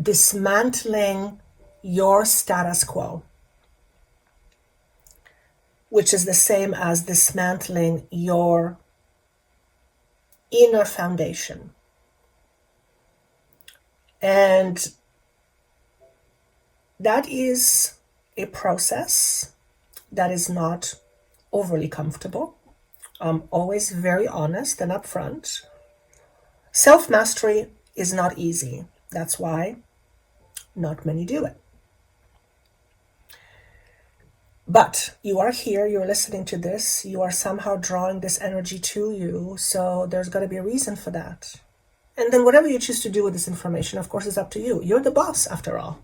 dismantling your status quo, which is the same as dismantling your inner foundation. And that is a process that is not overly comfortable. I'm always very honest and upfront. Self-mastery is not easy. That's why not many do it. But you are here, you're listening to this, you are somehow drawing this energy to you, so there's got to be a reason for that. And then whatever you choose to do with this information, of course, is up to you. You're the boss, after all.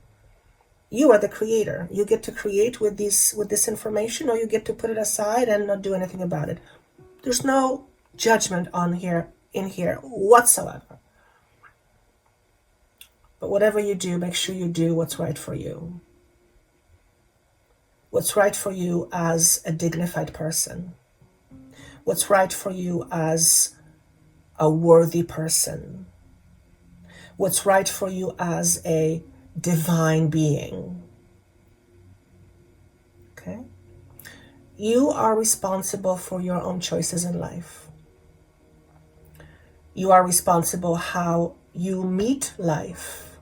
You are the creator. You get to create with this information, or you get to put it aside and not do anything about it. There's no judgment in here whatsoever. But whatever you do, make sure you do what's right for you. What's right for you as a dignified person. What's right for you as a worthy person. What's right for you as a divine being. Okay? You are responsible for your own choices in life. You are responsible how you meet life.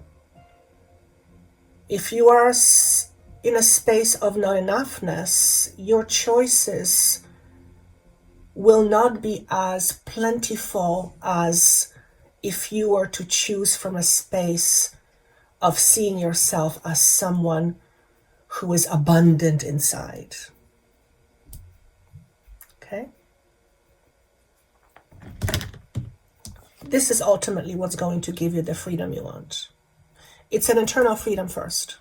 If you are in a space of not enoughness, your choices will not be as plentiful as if you were to choose from a space of seeing yourself as someone who is abundant inside. Okay? This is ultimately what's going to give you the freedom you want. It's an internal freedom first.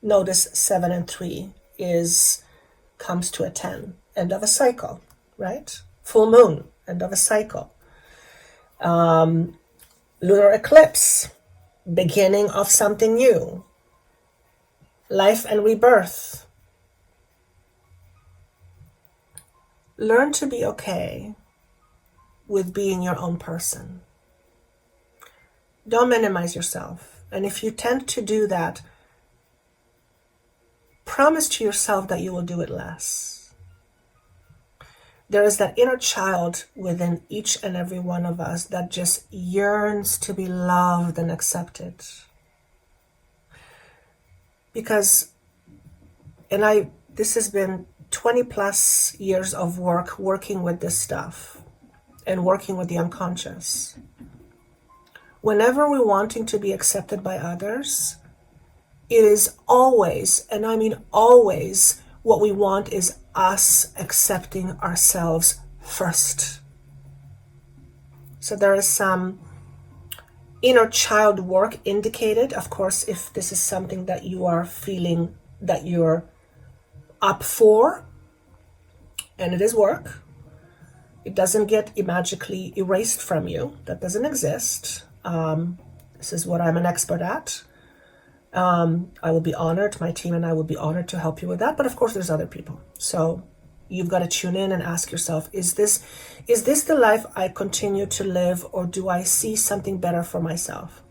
Notice 7 and 3 comes to a 10, end of a cycle, right? Full moon, end of a cycle. Lunar eclipse, beginning of something new. Life and rebirth. Learn to be okay with being your own person. Don't minimize yourself. And if you tend to do that, promise to yourself that you will do it less. There is that inner child within each and every one of us that just yearns to be loved and accepted. Because, this has been 20 plus years of working with this stuff and working with the unconscious. Whenever we're wanting to be accepted by others, it is always, and I mean always, what we want is us accepting ourselves first. So there is some inner child work indicated. Of course, if this is something that you are feeling that you're up for, and it is work, it doesn't get magically erased from you. That doesn't exist. This is what I'm an expert at. I will be honored, my team and I will be honored to help you with that. But of course, there's other people. So you've got to tune in and ask yourself, is this the life I continue to live, or do I see something better for myself?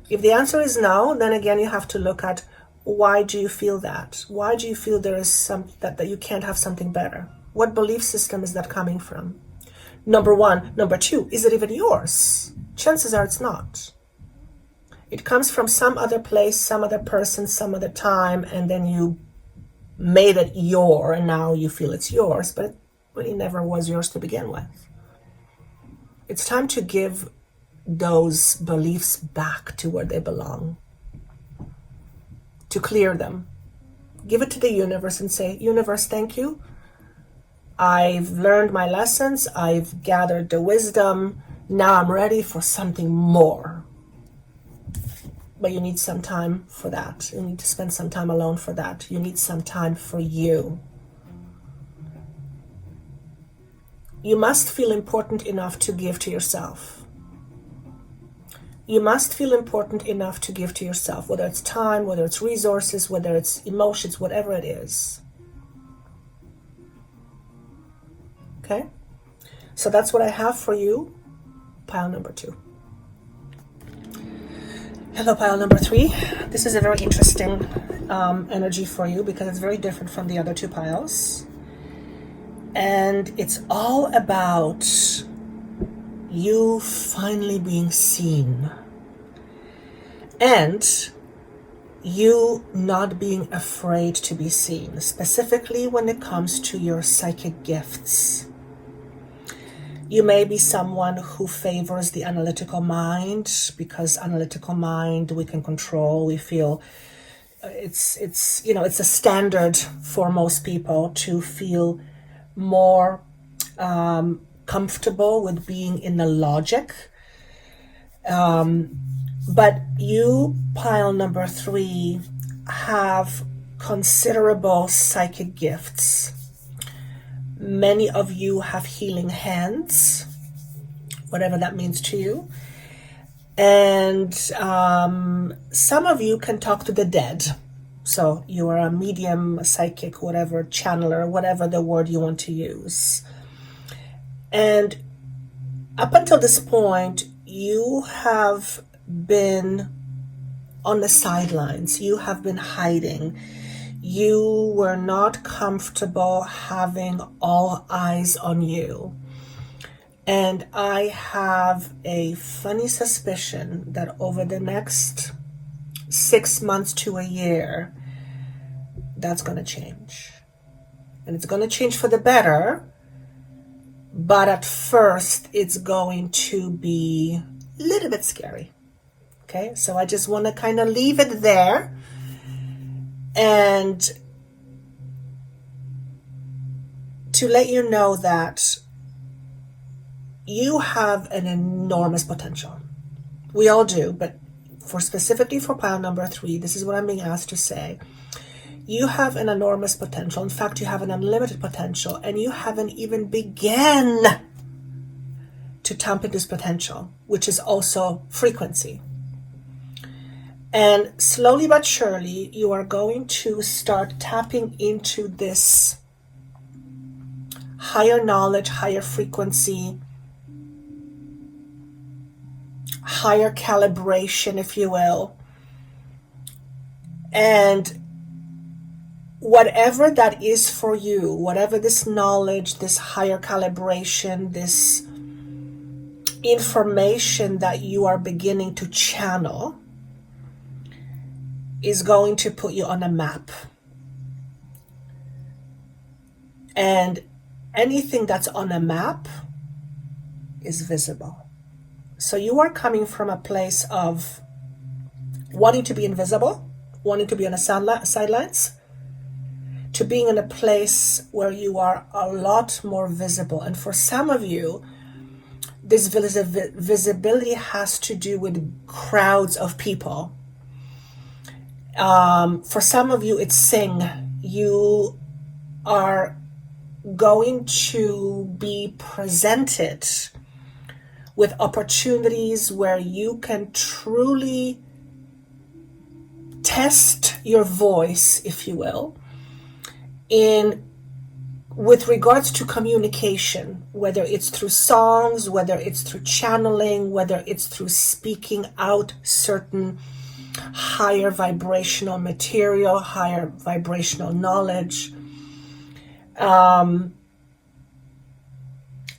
If the answer is no, then again, you have to look at, why do you feel that? Why do you feel there is that you can't have something better? What belief system is that coming from? Number one. Number two, is it even yours? Chances are it's not. It comes from some other place, some other person, some other time, and then you made it your, and now you feel it's yours, but it really never was yours to begin with. It's time to give those beliefs back to where they belong, to clear them. Give it to the universe and say, universe, thank you. I've learned my lessons. I've gathered the wisdom. Now I'm ready for something more. But you need some time for that. You need to spend some time alone for that. You need some time for you. You must feel important enough to give to yourself. You must feel important enough to give to yourself, whether it's time, whether it's resources, whether it's emotions, whatever it is. Okay? So that's what I have for you, pile number 2. Hello, pile number 3. This is a very interesting energy for you because it's very different from the other 2 piles. And it's all about you finally being seen. And you not being afraid to be seen, specifically when it comes to your psychic gifts. You may be someone who favors the analytical mind, because analytical mind we can control. We feel it's a standard for most people to feel more comfortable with being in the logic. But you, pile number 3, have considerable psychic gifts. Many of you have healing hands, whatever that means to you. And some of you can talk to the dead. So you are a medium, a psychic, whatever, channeler, whatever the word you want to use. And up until this point, you have been on the sidelines. You have been hiding. You were not comfortable having all eyes on you. And I have a funny suspicion that over the next 6 months to a year, that's going to change. And it's going to change for the better. But at first, it's going to be a little bit scary. Okay, so I just want to kind of leave it there. And to let you know that you have an enormous potential. We all do, but specifically for pile number 3, this is what I'm being asked to say. You have an enormous potential. In fact, you have an unlimited potential, and you haven't even begun to tap into this potential, which is also frequency. And slowly but surely, you are going to start tapping into this higher knowledge, higher frequency, higher calibration, if you will. And whatever that is for you, whatever this knowledge, this higher calibration, this information that you are beginning to channel is going to put you on a map. And anything that's on a map is visible. So you are coming from a place of wanting to be invisible, wanting to be on the sidelines, to being in a place where you are a lot more visible. And for some of you, this visibility has to do with crowds of people. For some of you, it's sing. You are going to be presented with opportunities where you can truly test your voice, if you will, with regards to communication, whether it's through songs, whether it's through channeling, whether it's through speaking out certain higher vibrational material, higher vibrational knowledge.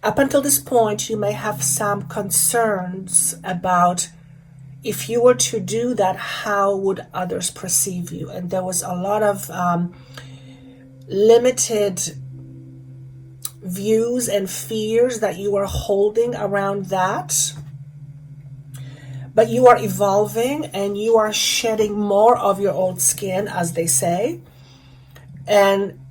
Up until this point, you may have some concerns about if you were to do that, how would others perceive you? And there was a lot of limited views and fears that you are holding around that. But you are evolving and you are shedding more of your old skin, as they say. And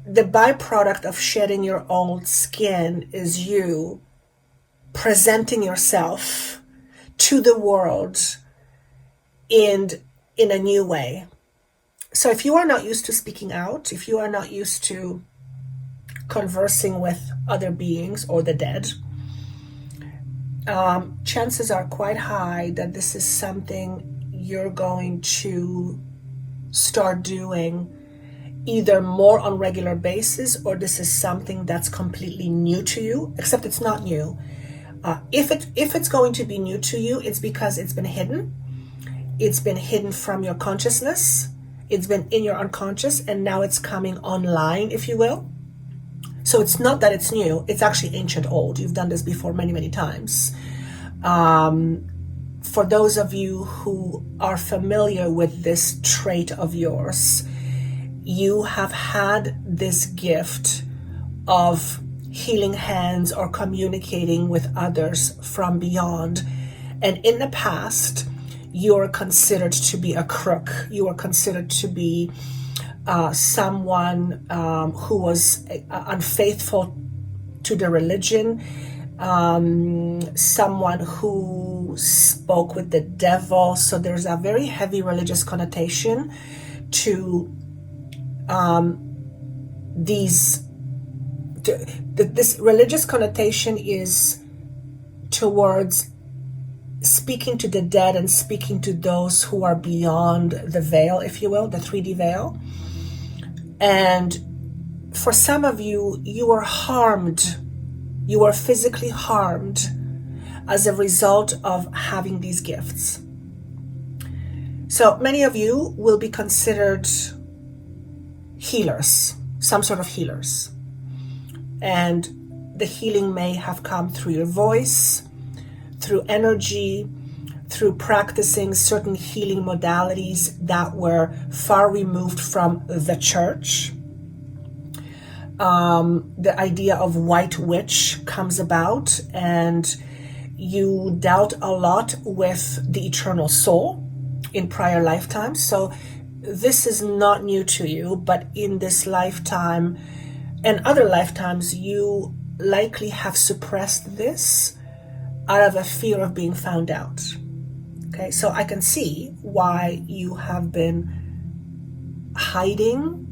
the byproduct of shedding your old skin is you presenting yourself to the world in a new way. So if you are not used to speaking out, if you are not used to conversing with other beings or the dead, chances are quite high that this is something you're going to start doing either more on a regular basis, or this is something that's completely new to you, except it's not new. If it's going to be new to you, it's because it's been hidden. It's been hidden from your consciousness. It's been in your unconscious, and now it's coming online, if you will. So it's not that it's new, it's actually ancient old. You've done this before many, many times. For those of you who are familiar with this trait of yours, you have had this gift of healing hands or communicating with others from beyond. And in the past, you are considered to be a crook. You are considered to be someone who was unfaithful to the religion, someone who spoke with the devil. So there's a very heavy religious connotation to this religious connotation is towards speaking to the dead and speaking to those who are beyond the veil, if you will, the 3D veil. And for some of you, you are harmed. You are physically harmed as a result of having these gifts. So many of you will be considered healers, some sort of healers. And the healing may have come through your voice, through energy, through practicing certain healing modalities that were far removed from the church. The idea of white witch comes about, and you dealt a lot with the eternal soul in prior lifetimes. So this is not new to you, but in this lifetime and other lifetimes, you likely have suppressed this out of a fear of being found out. Okay, so I can see why you have been hiding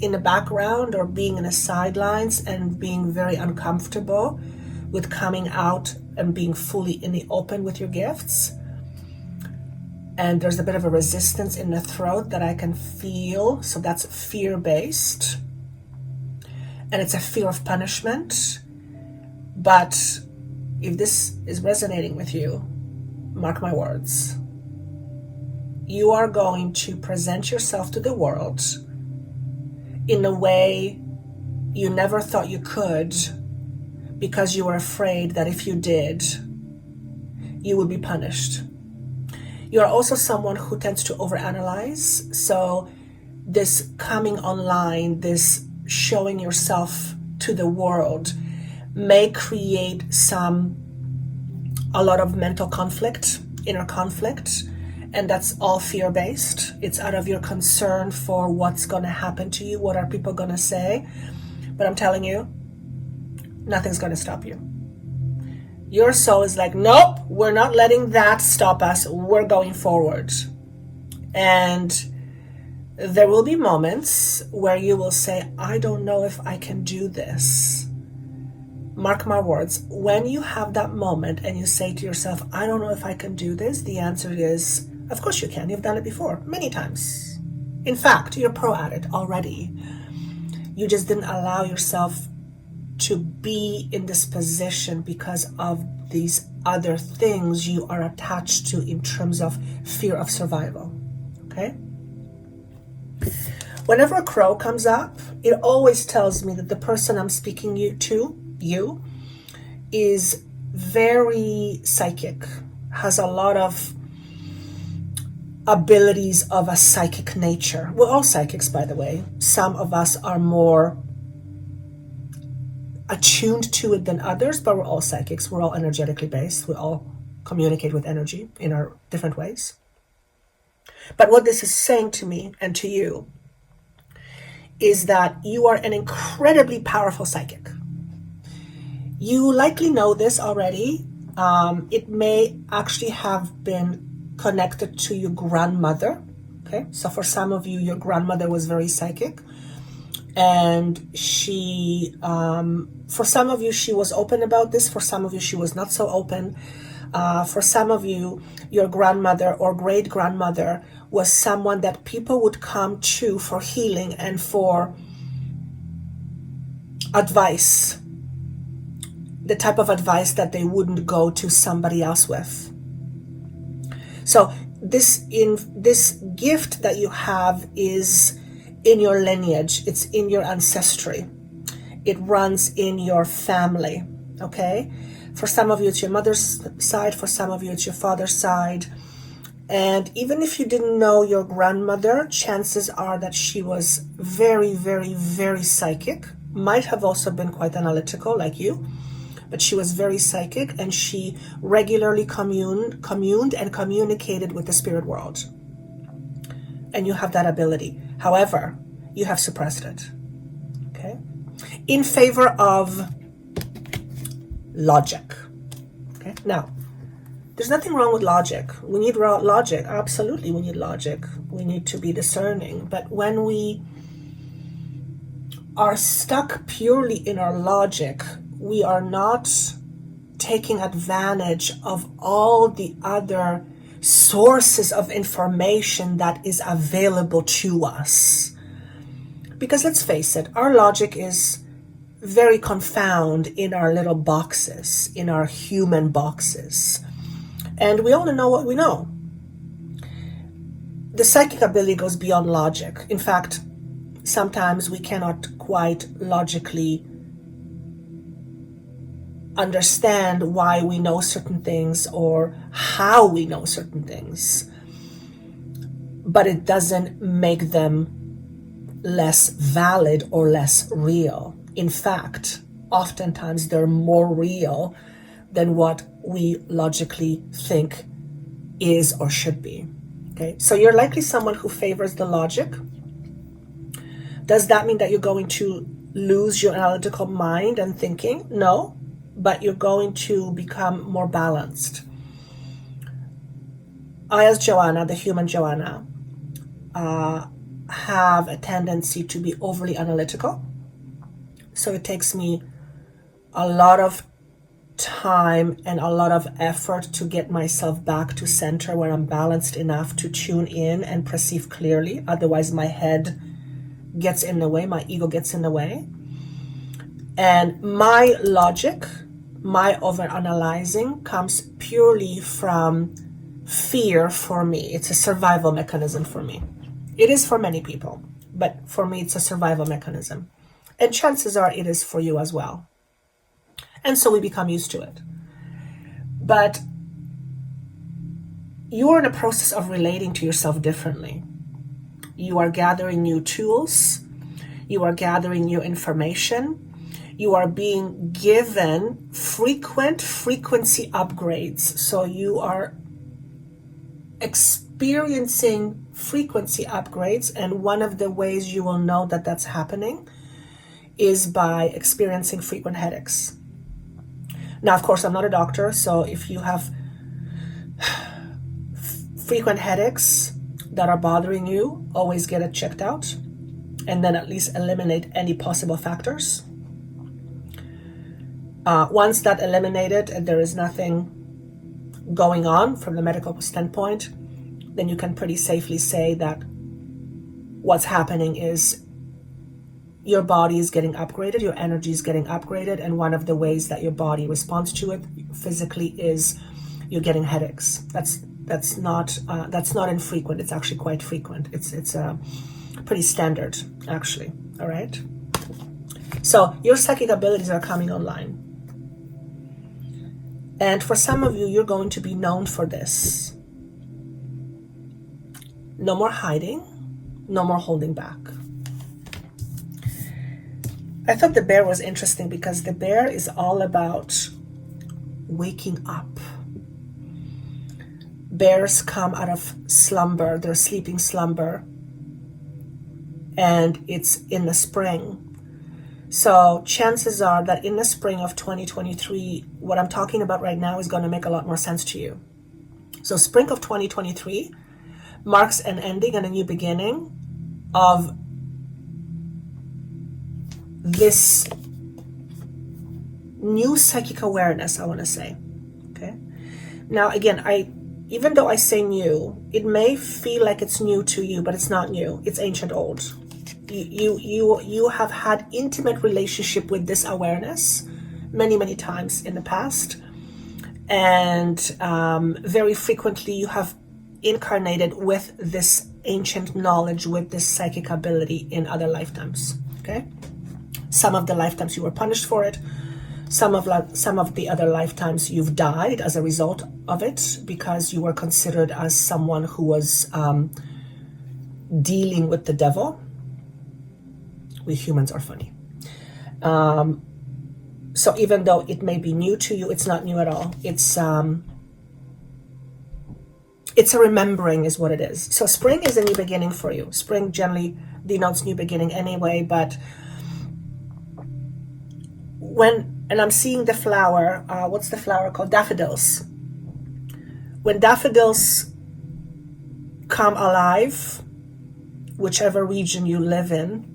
in the background or being in the sidelines and being very uncomfortable with coming out and being fully in the open with your gifts. And there's a bit of a resistance in the throat that I can feel. So that's fear-based. And it's a fear of punishment. But if this is resonating with you, mark my words, you are going to present yourself to the world in a way you never thought you could, because you were afraid that if you did, you would be punished. You are also someone who tends to overanalyze. So this coming online, this showing yourself to the world may create a lot of mental conflict, inner conflict, and that's all fear-based. It's out of your concern for what's going to happen to you, what are people going to say. But I'm telling you, nothing's going to stop you. Your soul is like, nope, we're not letting that stop us. We're going forward. And there will be moments where you will say, I don't know if I can do this. Mark my words, when you have that moment and you say to yourself, I don't know if I can do this, the answer is, of course you can. You've done it before, many times. In fact, you're pro at it already. You just didn't allow yourself to be in this position because of these other things you are attached to in terms of fear of survival. Okay? Whenever a crow comes up, it always tells me that the person I'm speaking you is very psychic, has a lot of abilities of a psychic nature. We're all psychics, by the way. Some of us are more attuned to it than others, but we're all psychics. We're all energetically based. We all communicate with energy in our different ways. But what this is saying to me and to you is that you are an incredibly powerful psychic. You likely know this already. It may actually have been connected to your grandmother. Okay, so for some of you, your grandmother was very psychic. And she, for some of you, she was open about this. For some of you, she was not so open. For some of you, your grandmother or great-grandmother was someone that people would come to for healing and for advice. The type of advice that they wouldn't go to somebody else with. So this gift that you have is in your lineage. It's in your ancestry. It runs in your family. Okay? For some of you, it's your mother's side. For some of you, it's your father's side. And even if you didn't know your grandmother, chances are that she was very, very, very psychic. Might have also been quite analytical like you. But she was very psychic, and she regularly communed and communicated with the spirit world. And you have that ability. However, you have suppressed it. Okay? In favor of logic. Okay? Now, there's nothing wrong with logic. We need logic. Absolutely, we need logic. We need to be discerning. But when we are stuck purely in our logic, we are not taking advantage of all the other sources of information that is available to us. Because let's face it, our logic is very confound in our little boxes, in our human boxes. And we only know what we know. The psychic ability goes beyond logic. In fact, sometimes we cannot quite logically understand why we know certain things or how we know certain things, but it doesn't make them less valid or less real. In fact, oftentimes they're more real than what we logically think is or should be. Okay, so you're likely someone who favors the logic. Does that mean that you're going to lose your analytical mind and thinking. No, but you're going to become more balanced. I, as Joanna, the human Joanna, have a tendency to be overly analytical. So it takes me a lot of time and a lot of effort to get myself back to center where I'm balanced enough to tune in and perceive clearly. Otherwise, my head gets in the way, my ego gets in the way. And my logic, my overanalyzing comes purely from fear for me. It's a survival mechanism for me. It is for many people, but for me, it's a survival mechanism. And chances are it is for you as well. And so we become used to it. But you're in a process of relating to yourself differently. You are gathering new tools. You are gathering new information. You are being given frequency upgrades. So you are experiencing frequency upgrades, and one of the ways you will know that that's happening is by experiencing frequent headaches. Now, of course, I'm not a doctor, so if you have frequent headaches that are bothering you, always get it checked out, and then at least eliminate any possible factors. Once that eliminated and there is nothing going on from the medical standpoint, then you can pretty safely say that what's happening is your body is getting upgraded, your energy is getting upgraded, and one of the ways that your body responds to it physically is you're getting headaches. That's not infrequent. It's actually quite frequent. It's pretty standard, actually. All right. So your psychic abilities are coming online, and for some of you, you're going to be known for this. No more hiding, no more holding back. I thought the bear was interesting because the bear is all about waking up. Bears come out of slumber, their sleeping slumber, and it's in the spring. So chances are that in the spring of 2023, what I'm talking about right now is going to make a lot more sense to you. So spring of 2023 marks an ending and a new beginning of this new psychic awareness, I want to say. Okay. Now, again, even though I say new, it may feel like it's new to you, but it's not new. It's ancient old. You have had intimate relationship with this awareness many times in the past, and very frequently you have incarnated with this ancient knowledge, with this psychic ability in other lifetimes. Okay. Some of the lifetimes you were punished for it. Some of the other lifetimes you've died as a result of it because you were considered as someone who was dealing with the devil. We humans are funny. So even though it may be new to you, it's not new at all. It's a remembering is what it is. So spring is a new beginning for you. Spring generally denotes new beginning anyway, but and I'm seeing the flower, what's the flower called? Daffodils. When daffodils come alive, whichever region you live in,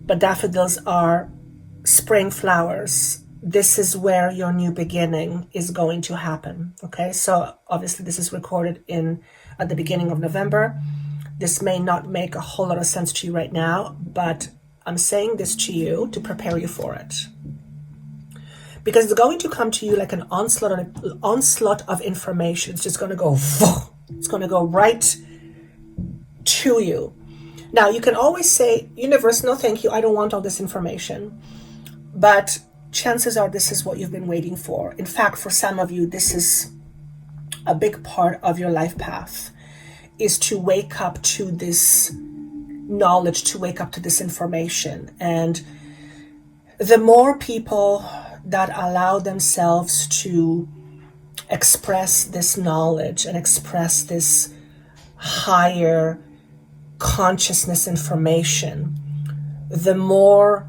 but daffodils are spring flowers, this is where your new beginning is going to happen. Okay, so obviously this is recorded at the beginning of November. This may not make a whole lot of sense to you right now, but I'm saying this to you to prepare you for it. Because it's going to come to you like an onslaught of information. It's just going to go, it's going to go right to you. Now, you can always say, universe, no thank you, I don't want all this information. But chances are this is what you've been waiting for. In fact, for some of you, this is a big part of your life path, is to wake up to this knowledge, to wake up to this information. And the more people that allow themselves to express this knowledge and express this higher consciousness information, the more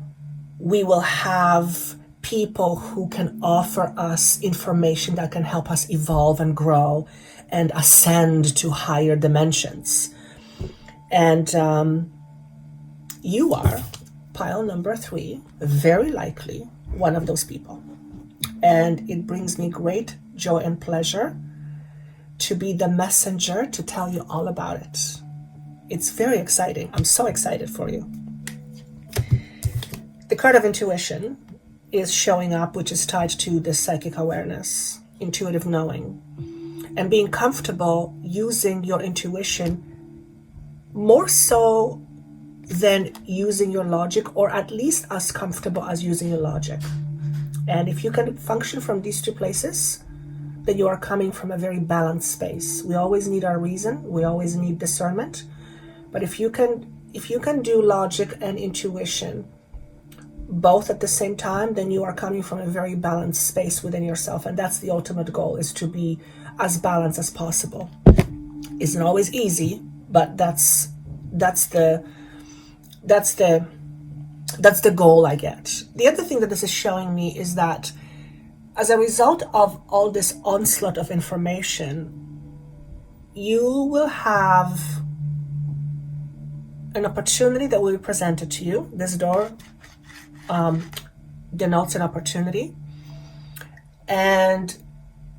We will have people who can offer us information that can help us evolve and grow and ascend to higher dimensions. And you are pile number 3, very likely one of those people. And it brings me great joy and pleasure to be the messenger to tell you all about it. It's very exciting. I'm so excited for you. The card of intuition is showing up, which is tied to the psychic awareness, intuitive knowing, and being comfortable using your intuition more so than using your logic, or at least as comfortable as using your logic. And if you can function from these 2 places, then you are coming from a very balanced space. We always need our reason. We always need discernment. But if you can do logic and intuition both at the same time, then you are coming from a very balanced space within yourself. And that's the ultimate goal, is to be as balanced as possible. Isn't always easy, but that's the goal I get. The other thing that this is showing me is that as a result of all this onslaught of information, you will have an opportunity that will be presented to you. This door denotes an opportunity, and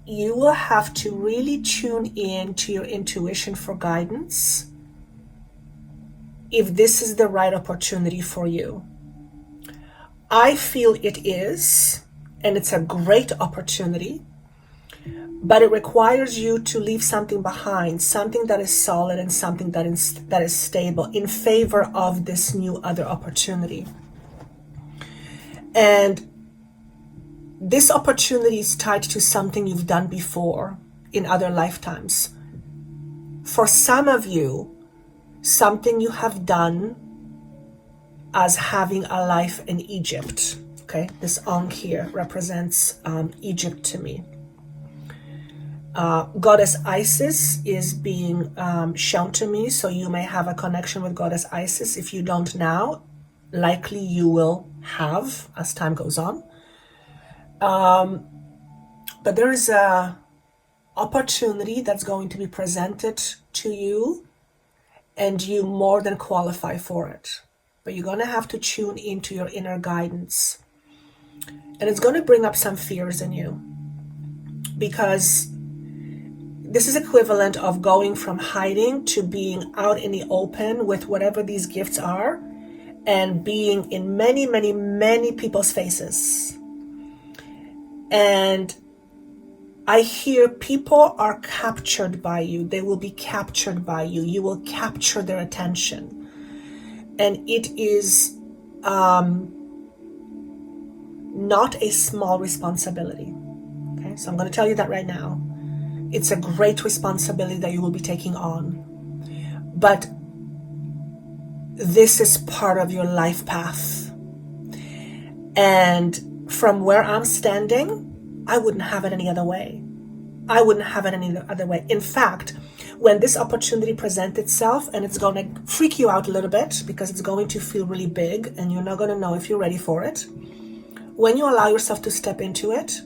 you will have to really tune in to your intuition for guidance if this is the right opportunity for you. I feel it is, and it's a great opportunity, but it requires you to leave something behind, something that is solid and something that is stable, in favor of this new other opportunity. And this opportunity is tied to something you've done before in other lifetimes. For some of you, something you have done as having a life in Egypt. Okay, this Ankh here represents Egypt to me. Goddess Isis is being shown to me, so you may have a connection with Goddess Isis. If you don't now, likely you will have as time goes on. But there is a opportunity that's going to be presented to you, and you more than qualify for it. But you're going to have to tune into your inner guidance. And it's going to bring up some fears in you, because this is equivalent of going from hiding to being out in the open with whatever these gifts are, and being in many, many, many people's faces. And I hear people are captured by you. They will be captured by you. You will capture their attention. And it is not a small responsibility. Okay, so I'm going to tell you that right now. It's a great responsibility that you will be taking on. But this is part of your life path. And from where I'm standing, I wouldn't have it any other way. I wouldn't have it any other way. In fact, when this opportunity presents itself, and it's going to freak you out a little bit because it's going to feel really big and you're not going to know if you're ready for it. When you allow yourself to step into it,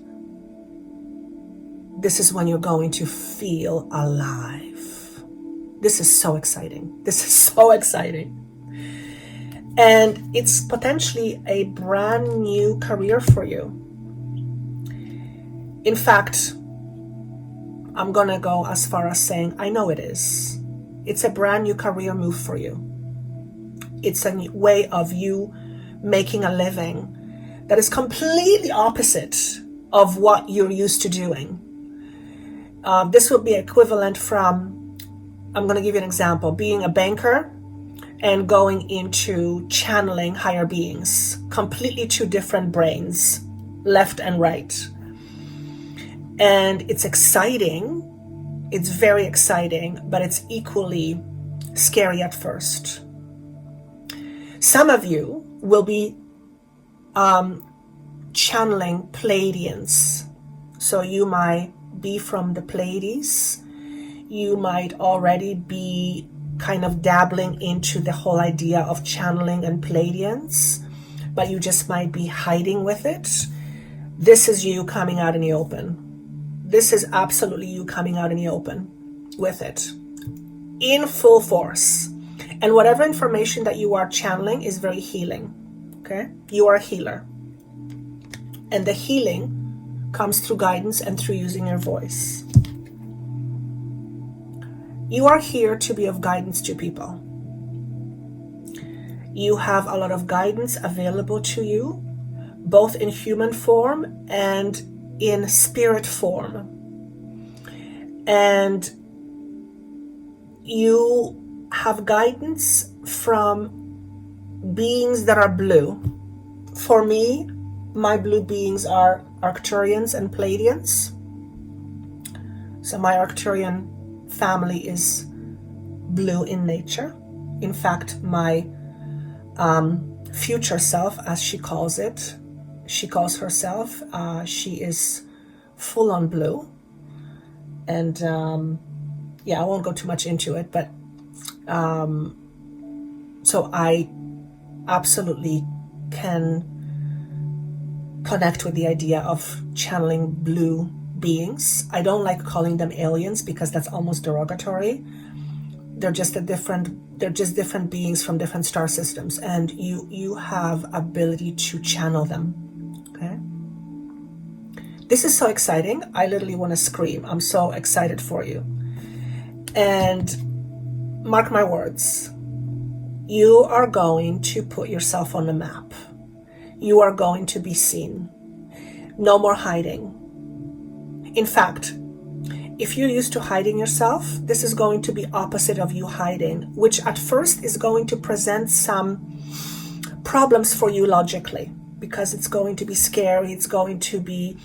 this is when you're going to feel alive. This is so exciting. This is so exciting. And it's potentially a brand new career for you. In fact, I'm going to go as far as saying, I know it is. It's a brand new career move for you. It's a way of you making a living that is completely opposite of what you're used to doing. This would be equivalent from, I'm going to give you an example, being a banker and going into channeling higher beings. Completely two different brains, left and right. And it's exciting. It's very exciting, but it's equally scary at first. Some of you will be channeling Pleiadians. So you might be from the Pleiades. You might already be kind of dabbling into the whole idea of channeling and Pleiadians. but you just might be hiding with it, this is you coming out in the open. This is absolutely you coming out in the open with it in full force. And whatever information that you are channeling is very healing. Okay? You are a healer. And the healing comes through guidance and through using your voice. You are here to be of guidance to people. You have a lot of guidance available to you, both in human form and in spirit form. And you have guidance from beings that are blue. For me, my blue beings are Arcturians and Pleiadians. So my Arcturian family is blue in nature. In fact, my future self, as she calls it, she calls herself, she is full on blue. And yeah, I won't go too much into it, but so I absolutely can connect with the idea of channeling blue beings. I don't like calling them aliens because that's almost derogatory. They're just different beings from different star systems, and you have ability to channel them. Okay? This is so exciting. I literally want to scream. I'm so excited for you. And mark my words, you are going to put yourself on the map. You are going to be seen. No more hiding. In fact, if you're used to hiding yourself, this is going to be opposite of you hiding, which at first is going to present some problems for you logically, because it's going to be scary. It's going to be,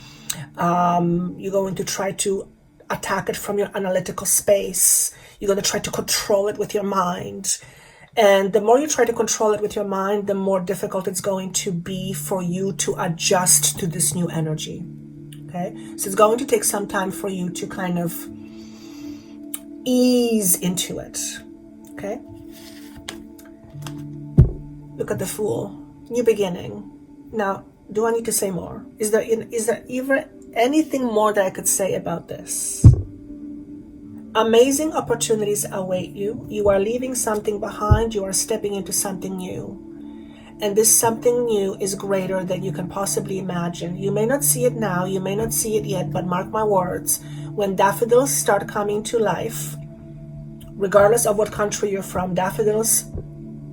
you're going to try to attack it from your analytical space. You're going to try to control it with your mind. And the more you try to control it with your mind, the more difficult it's going to be for you to adjust to this new energy. Okay? So it's going to take some time for you to kind of ease into it. Okay? Look at the Fool. New beginning. Now, do I need to say more? Is there even anything more that I could say about this? Amazing opportunities await you. You are leaving something behind. You are stepping into something new. And this something new is greater than you can possibly imagine. You may not see it now. You may not see it yet. But mark my words, when daffodils start coming to life, regardless of what country you're from, daffodils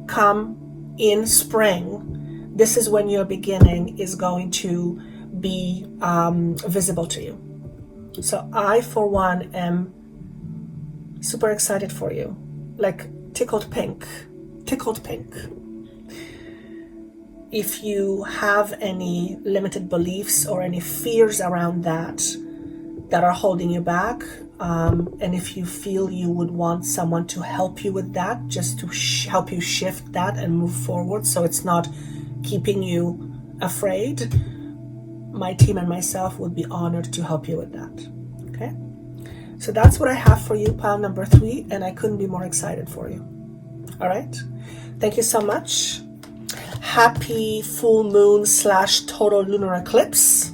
come in spring. This is when your beginning is going to be visible to you. So I, for one, am super excited for you, like tickled pink. If you have any limited beliefs or any fears around that are holding you back, and if you feel you would want someone to help you with that, just to help you shift that and move forward so it's not keeping you afraid, my team and myself would be honored to help you with that. Okay? So that's what I have for you, pile number 3, and I couldn't be more excited for you. All right? Thank you so much. Happy full moon / total lunar eclipse.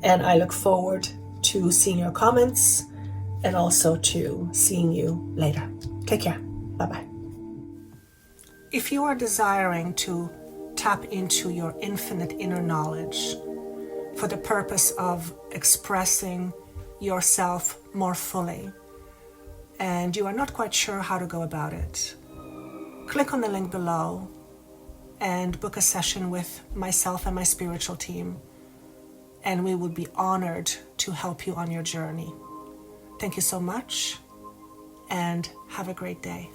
And I look forward to seeing your comments and also to seeing you later. Take care. Bye-bye. If you are desiring to tap into your infinite inner knowledge for the purpose of expressing yourself more fully, and you are not quite sure how to go about it, click on the link below and book a session with myself and my spiritual team, and we would be honored to help you on your journey. Thank you so much, and have a great day.